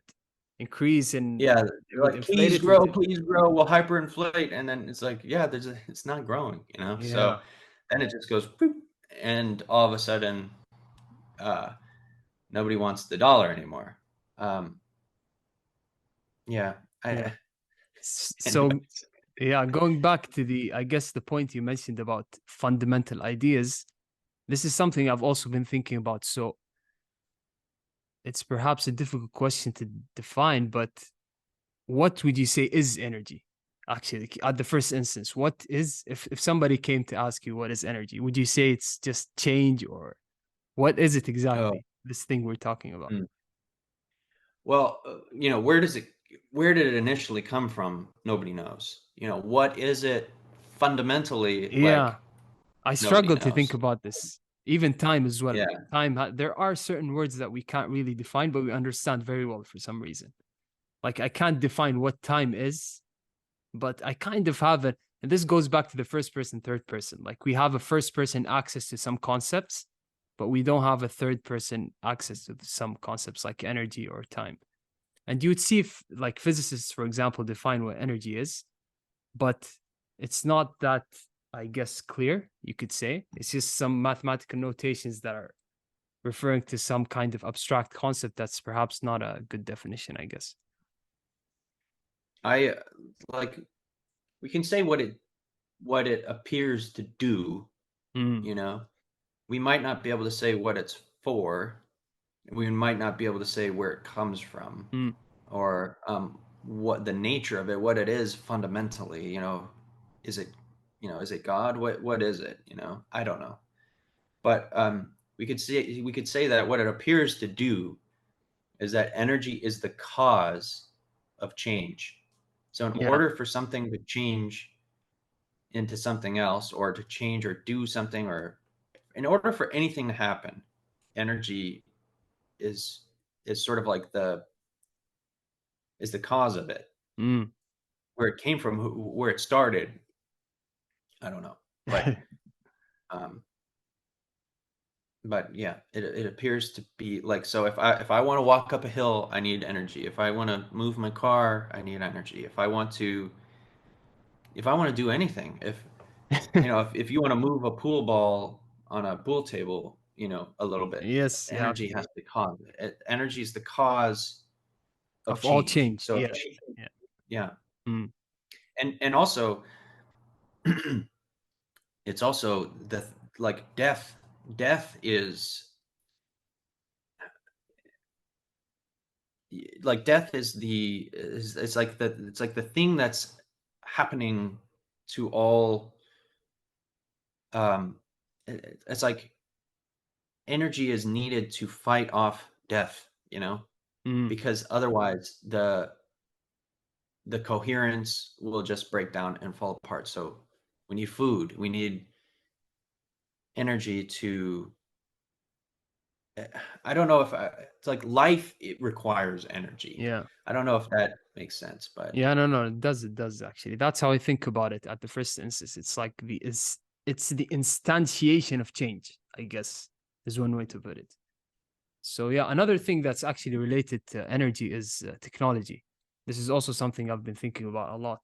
increase, and yeah. it They're would like, inflate it until, please grow. We'll hyperinflate, and then it's like, yeah, it's not growing. yeah, So then it just goes, boop, and all of a sudden, uh, nobody wants the dollar anymore. Um, yeah, yeah. I So anyways. yeah, going back to I guess the point you mentioned about fundamental ideas, this is something I've also been thinking about. So it's perhaps a difficult question to define, but what would you say is energy? Actually, at the first instance, what is, if somebody came to ask you what is energy, would you say it's just change, or what is it Oh, exactly? This thing we're talking about. mm. Well, where did it initially come from? Nobody knows. What is it fundamentally Yeah, I Nobody struggle to think knows. about this. Even time as well. Yeah. There are certain words that we can't really define, but we understand very well for some reason. Like I can't define what time is, but I kind of have it. And this goes back to the first person, third person. Like we have a first person access to some concepts, but we don't have a third person access to some concepts like energy or time. And you would see if, like, physicists, for example, define what energy is, but it's not that, I guess, clear, you could say. It's just some mathematical notations that are referring to some kind of abstract concept that's perhaps not a good definition, I guess. I like we can say what it appears to do, Mm, you know. We might not be able to say what it's for. We might not be able to say where it comes from, mm, or what the nature of it, what it is fundamentally. Is it, is it God? What is it? I don't know. But we could say that what it appears to do is that energy is the cause of change. So in yeah. order for something to change into something else, or to change or do something, or in order for anything to happen, energy is is sort of like the cause of it. Mm. Where it came from, where it started, I don't know. Um but yeah, it appears to be like, so if I want to walk up a hill, I need energy. If I want to move my car, I need energy. If I want to do anything, if you want to move a pool ball on a pool table, a little bit, Yes, yeah. energy has to cause it. Energy is the cause of Of all change. change. So if Yeah. change, Yeah. yeah, Mm. and also it's also the like death. Death is death is it's like the thing that's happening to all. um it's like energy is needed to fight off death, Mm. because otherwise the coherence will just break down and fall apart. So we need food, we need energy to. I don't know if it's like life, it requires energy. Yeah. I don't know if that makes sense, but Yeah, no, no, it does actually. That's how I think about it at the first instance. It's like it's the instantiation of change, I guess, is one way to put it. So yeah, another thing that's actually related to energy is technology. This is also something I've been thinking about a lot.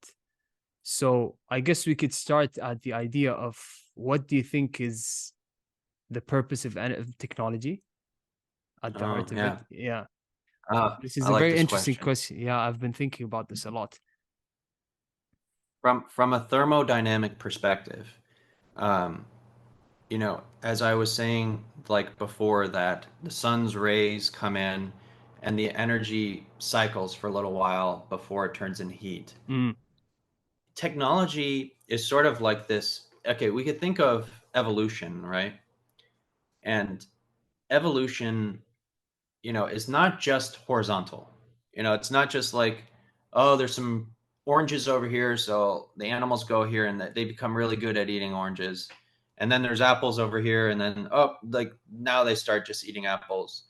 So I guess we could start at the idea of what do you think is the purpose of technology at the oh heart of it? yeah. Yeah, this is I a like very this interesting question. question. Yeah, I've been thinking about this a lot. From a thermodynamic perspective, um, as I was saying, like before, that the sun's rays come in and the energy cycles for a little while before it turns into heat. Mm, Technology is sort of like this. Okay, we could think of evolution, right? And evolution, is not just horizontal. It's not just like, oh, there's some oranges over here, so the animals go here and they become really good at eating oranges. And then there's apples over here, and then, oh, like now they start just eating apples.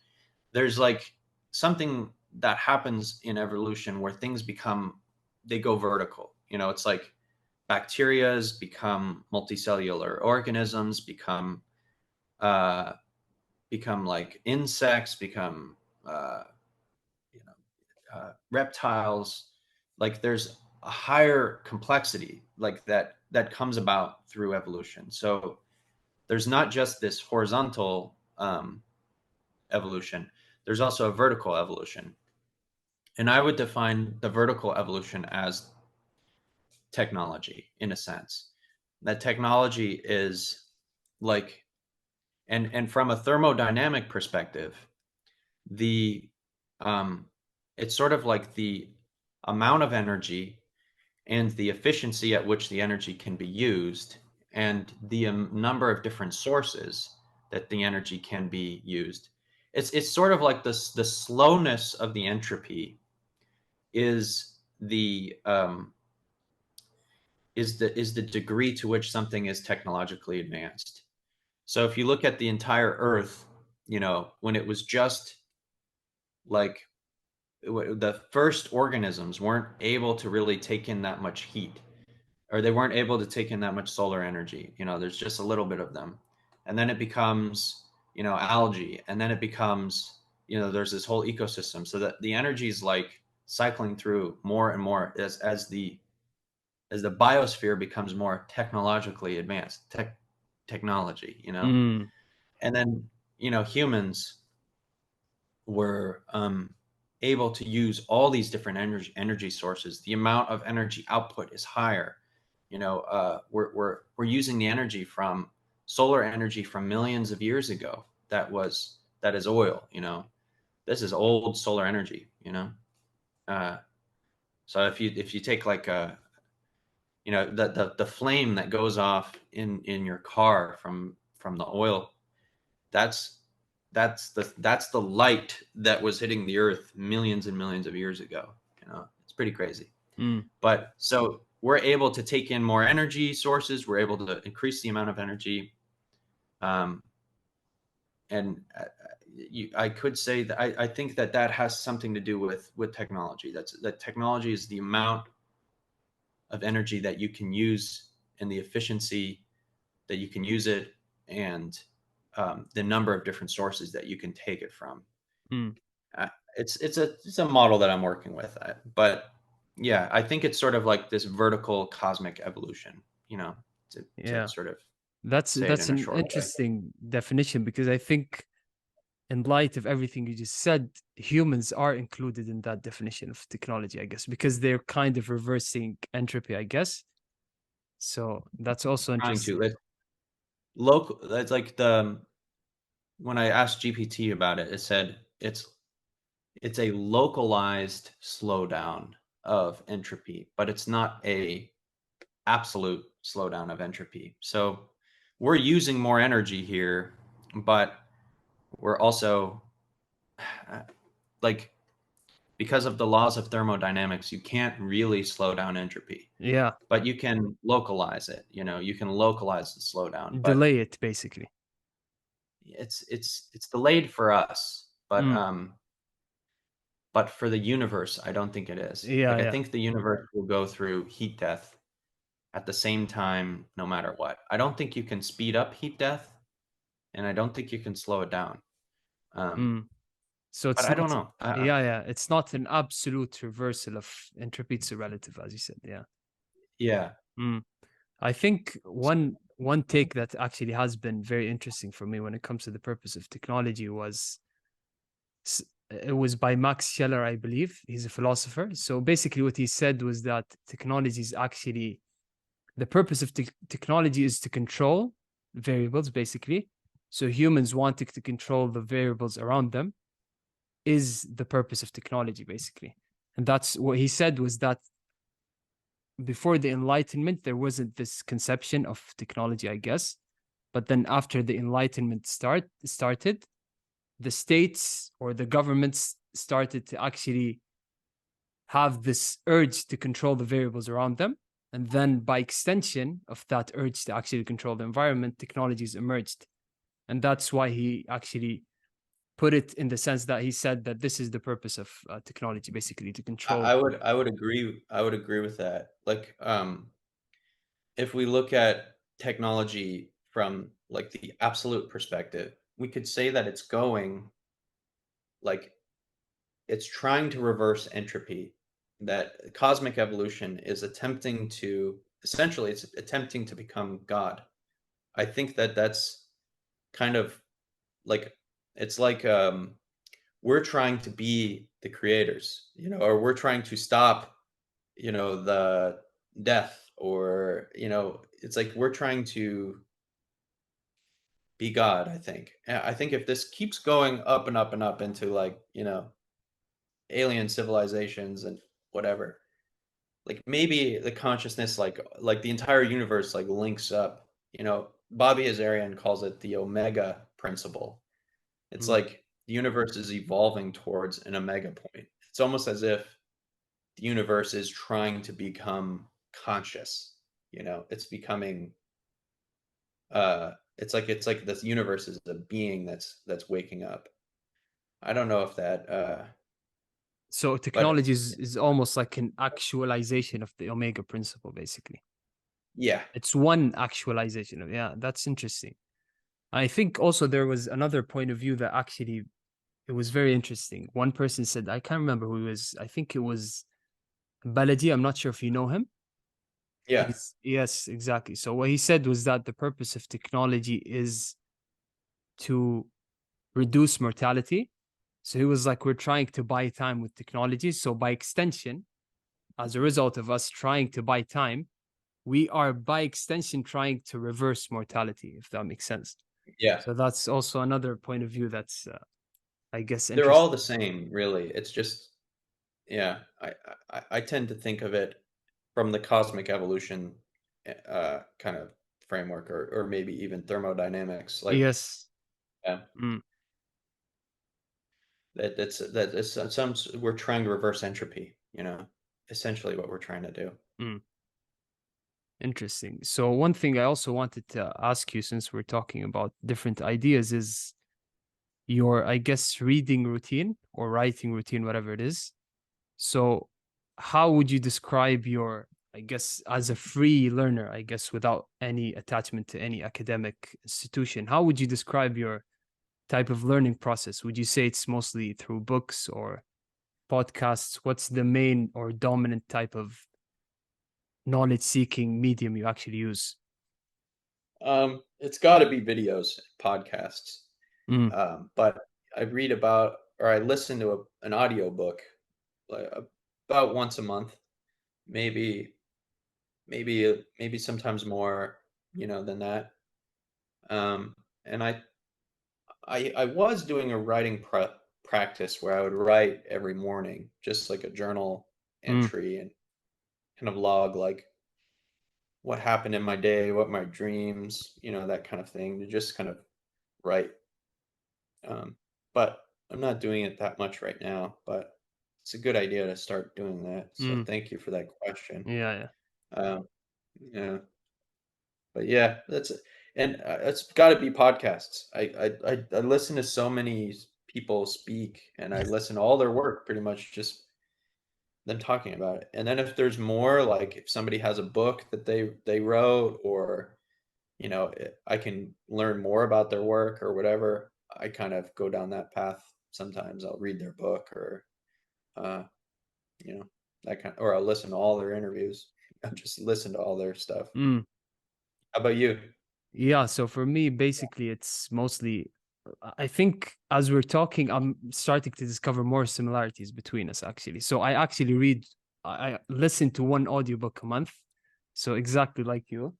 There's like something that happens in evolution where they go vertical. It's like bacterias become multicellular organisms, uh, become like insects, become uh, you reptiles. Like there's a higher complexity like that comes about through evolution. So there's not just this horizontal evolution. There's also a vertical evolution, and I would define the vertical evolution as technology, in a sense. That technology is like, and from a thermodynamic perspective, the um, it's sort of like the amount of energy and the efficiency at which the energy can be used, and the number of different sources that the energy can be used. It's sort of like this. The slowness of the entropy is the degree to which something is technologically advanced. So if you look at the entire Earth, when it was just like the first organisms weren't able to really take in that much heat, or they weren't able to take in that much solar energy. There's just a little bit of them. And then it becomes, algae. And then it becomes, there's this whole ecosystem. So that the energy is like cycling through more and more as the biosphere becomes more technologically advanced, technology. Mm. And then, humans were able to use all these different energy sources. The amount of energy output is higher. We're using the energy from solar energy from millions of years ago. That is oil. This is old solar energy. Uh, so if you take like the flame that goes off in your car from the oil, that's that's the light that was hitting the earth millions and millions of years ago. It's pretty crazy. Mm. But so we're able to take in more energy sources. We're able to increase the amount of energy. um, and I could say that I think that has something to do with technology. That technology is the amount of energy that you can use and the efficiency that you can use it, and the number of different sources that you can take it from. Mm. It's a model that I'm working with, but yeah, I think it's sort of like this vertical cosmic evolution, to Yeah. sort of That's say it that's in a an short way. interesting definition because I think in light of everything you just said, humans are included in that definition of technology, I guess, because they're kind of reversing entropy, I guess. So that's also Trying interesting. to it local. That's like the when I asked GPT about it, it said it's a localized slowdown of entropy, but it's not a absolute slowdown of entropy. So we're using more energy here, but we're also like, because of the laws of thermodynamics, you can't really slow down entropy, Yeah. but you can localize it. You can localize the slowdown, but Delay it basically. it's delayed for us, Mm. but for the universe, I don't think it is. Yeah, Like, I yeah. think the universe will go through heat death at the same time, no matter what. I don't think you can speed up heat death, and I don't think you can slow it down. Um, Mm. So but it's I don't not, know. yeah, yeah. It's not an absolute reversal of entropy. It's a relative, as you said. Yeah. Yeah. Mm. I think one take that actually has been very interesting for me when it comes to the purpose of technology was it was by Max Scheller, I believe. He's a philosopher. So basically, what he said was that technology is actually the purpose of technology is to control variables, basically. So humans wanting to control the variables around them is the purpose of technology, basically. And that's what he said was that before the Enlightenment, there wasn't this conception of technology, I guess. But then after the Enlightenment started, the states or the governments started to actually have this urge to control the variables around them. And then by extension of that urge to actually control the environment, technologies emerged. And that's why he actually put it in the sense that he said that this is the purpose of technology, basically to control. I would agree with that. Like, if we look at technology from like the absolute perspective, we could say that like it's trying to reverse entropy. That cosmic evolution is attempting to essentially it's attempting to become God. I think that that's kind of like it's like we're trying to be the creators, or we're trying to stop, the death, or it's like we're trying to be God, I think. I think if this keeps going up and up and up into, like, alien civilizations and whatever, like maybe the consciousness, like the entire universe, like links up. Bobby Azarian calls it the Omega principle. It's Mm, like the universe is evolving towards an omega point. It's almost as if the universe is trying to become conscious. It's becoming it's like this universe is a being that's waking up. I don't know if that So But technology is almost like an actualization of the Omega principle, basically. yeah, It's one actualization of, yeah, that's interesting. I think also there was another point of view that actually it was very interesting. One person said, I can't remember who it was. I think it was Baladi. I'm not sure if you know him. yeah, He's yes, exactly. So what he said was that the purpose of technology is to reduce mortality. So he was like, we're trying to buy time with technology. So by extension, as a result of us trying to buy time, we are by extension trying to reverse mortality, if that makes sense. yeah. So that's also another point of view that's, I guess, They're all interesting. the same, really. It's just yeah. I tend to think of it from the cosmic evolution kind of framework, or maybe even thermodynamics. Like Yes. yeah, Mm, that's some we're trying to reverse entropy. Essentially what we're trying to do. mm. Interesting. So one thing I also wanted to ask you, since we're talking about different ideas, is your, I guess, reading routine or writing routine, whatever it is. So how would you describe your, I guess, as a free learner, I guess, without any attachment to any academic institution, how would you describe your type of learning process? Would you say it's mostly through books or podcasts? What's the main or dominant type of knowledge seeking medium you actually use? It's got to be videos, podcasts. Mm, But I read about or I listen to an audio book like, about once a month, maybe maybe sometimes more, than that. And I was doing a writing practice where I would write every morning, just like a journal mm, entry and kind of log like what happened in my day, what my dreams, that kind of thing to just kind of write. But I'm not doing it that much right now, but it's a good idea to start doing that. So mm. thank you for that question. Yeah, yeah. Um, yeah, but yeah, and it's got to be podcasts. I listen to so many people speak, and I listen to all their work, pretty much just them talking about it. And then if there's more, like if somebody has a book that they wrote, or I can learn more about their work or whatever. I kind of go down that path. Sometimes I'll read their book, or uh, you know, or I'll listen to all their interviews. I just listen to all their stuff. Mm. How about you? Yeah, so for me, basically, it's mostly, I think as we're talking, I'm starting to discover more similarities between us, actually. So I actually I listen to one audiobook a month. So exactly like you.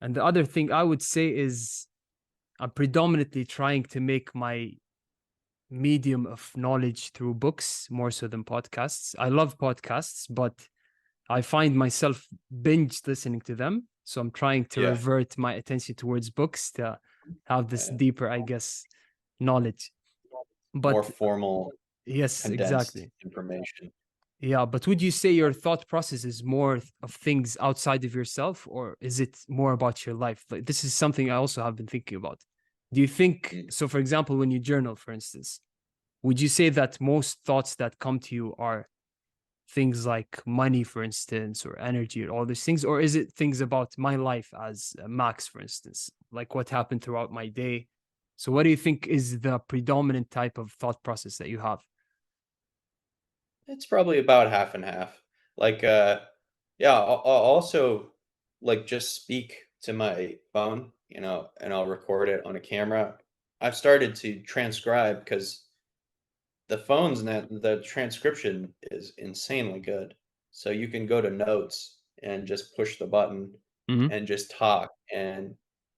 And the other thing I would say is I'm predominantly trying to make my medium of knowledge through books more so than podcasts. I love podcasts, but I find myself binge listening to them. So I'm trying to Yeah, revert my attention towards books to have this uh, deeper, I guess, knowledge. more But formal, yes, condensed exactly. information. Yeah, but would you say your thought process is more of things outside of yourself, or is it more about your life? Like this is something I also have been thinking about. Do you think Mm. so? For example, when you journal, for instance, would you say that most thoughts that come to you are things like money, for instance, or energy, or all these things? Or is it things about my life as Max, for instance, like what happened throughout my day? So, what do you think is the predominant type of thought process that you have? It's probably about half and half. Like, yeah, I'll also like just speak to my phone, and I'll record it on a camera. I've started to transcribe because the transcription is insanely good. So you can go to notes and just push the button Hmm. and just talk, and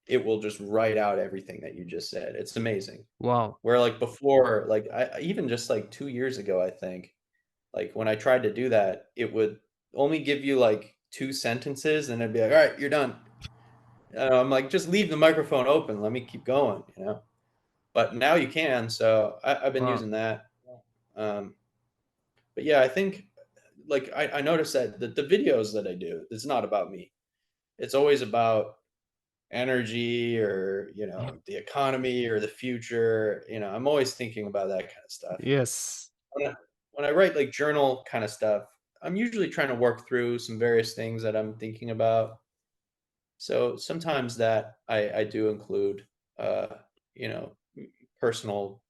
it will just write out everything that you just said. It's amazing. Wow. Where like before, like even just like 2 years ago, I think, like when I tried to do that, it would only give you like two sentences, and it'd be like, all right, you're done. And I'm like, just leave the microphone open. Let me keep going. But now you can. So I've been Wow. using that. Um, but yeah, I think like I noticed that the videos that I do, it's not about me. It's always about energy, or the economy or the future. I'm always thinking about that kind of stuff. Yes. when I write like journal kind of stuff, I'm usually trying to work through some various things that I'm thinking about. So sometimes that I do include, uh, you know, personal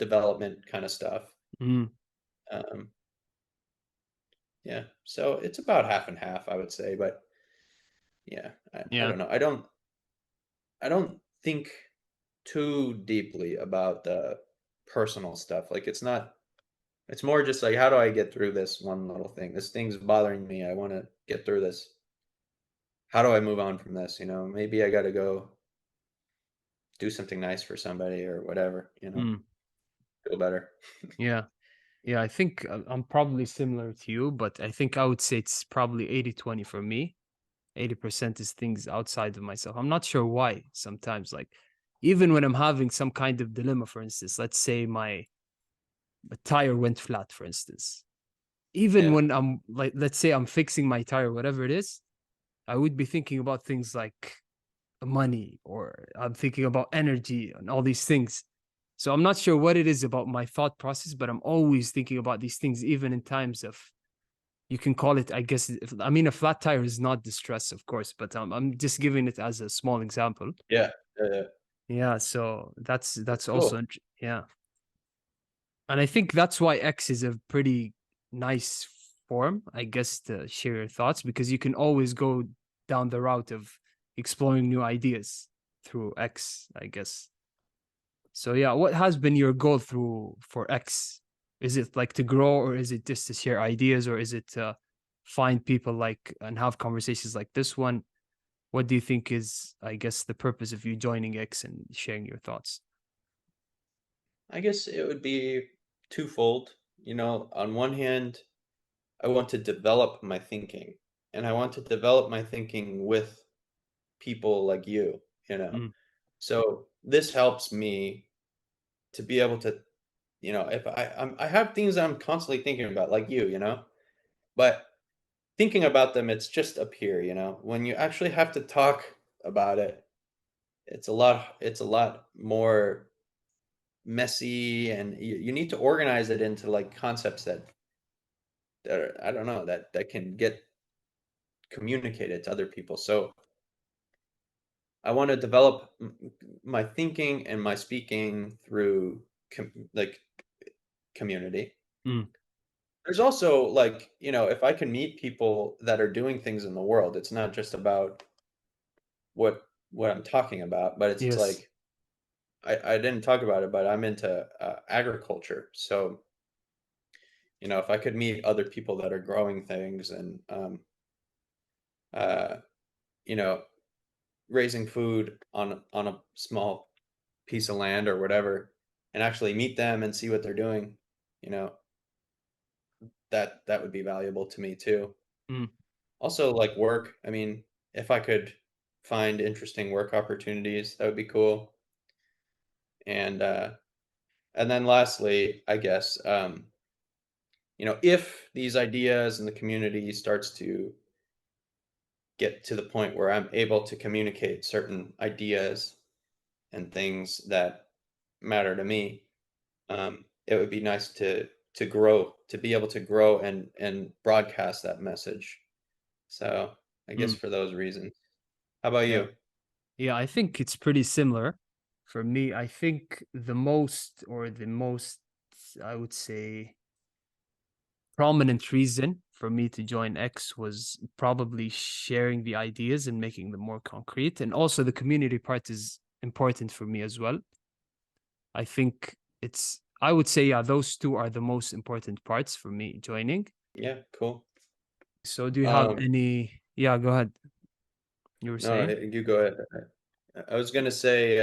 development kind of stuff. Mm, Um, yeah, so it's about half and half, I would say. But yeah, I yeah. don't know. I don't think too deeply about the personal stuff. Like it's not. It's more just like, how do I get through this one little thing? This thing's bothering me. I want to get through this. How do I move on from this? Maybe I got to go do something nice for somebody or whatever. Mm, Feel better. yeah. Yeah, I think I'm probably similar to you, but I think I would say it's probably 80-20 for me. 80% is things outside of myself. I'm not sure why sometimes, like, even when I'm having some kind of dilemma, for instance, let's say my tire went flat, for instance. Even Yeah. when I'm like, let's say I'm fixing my tire, whatever it is, I would be thinking about things like money, or I'm thinking about energy and all these things. So I'm not sure what it is about my thought process, but I'm always thinking about these things, even in times of, you can call it, I guess, I mean, a flat tire is not distress, of course, but I'm just giving it as a small example. Yeah. Yeah. Yeah. Yeah, so That's that's also cool. yeah. And I think that's why X is a pretty nice form, I guess, to share your thoughts, because you can always go down the route of exploring new ideas through X, I guess. So yeah, what has been your goal through for X? Is it like to grow, or is it just to share ideas, or is it to find people like and have conversations like this one? What do you think is, I guess, the purpose of you joining X and sharing your thoughts? I guess it would be twofold. On one hand, I want to develop my thinking, and I want to develop my thinking with people like you. Mm, So this helps me to be able to, if I have things I'm constantly thinking about, like but thinking about them, it's just up here. When you actually have to talk about it, it's a lot more messy, and you need to organize it into like concepts that are, I don't know, that can get communicated to other people. So I want to develop my thinking and my speaking through like community. mm, There's also like, if I can meet people that are doing things in the world, it's not just about what I'm talking about, but it's yes. like I didn't talk about it, but I'm into agriculture. So, if I could meet other people that are growing things and uh, you know, raising food on a small piece of land or whatever, and actually meet them and see what they're doing, you know, that would be valuable to me too. Mm, Also, like work, I mean, if I could find interesting work opportunities, that would be cool. And and then lastly, I guess, if these ideas and the community starts to get to the point where I'm able to communicate certain ideas and things that matter to me, it would be nice to grow, to be able to grow and broadcast that message. So I guess mm, for those reasons. How about yeah. you? Yeah, I think it's pretty similar. For me, I think the most, I would say, prominent reason for me to join X was probably sharing the ideas and making them more concrete. And also the community part is important for me as well. I think I would say, yeah, those two are the most important parts for me joining. Yeah, cool. So do you have Um, any, yeah, go ahead. You were no, saying? you go ahead. I was gonna say,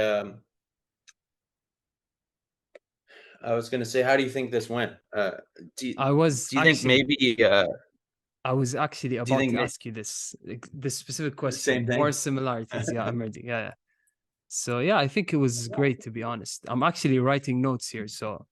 how do you think this went? Do you, I was do you think actually maybe? I was actually Do you about think to ask you this specific the same question. More thing? similarities, yeah, emerging. Yeah, yeah. So yeah, I think it was great, to be honest. I'm actually writing notes here, so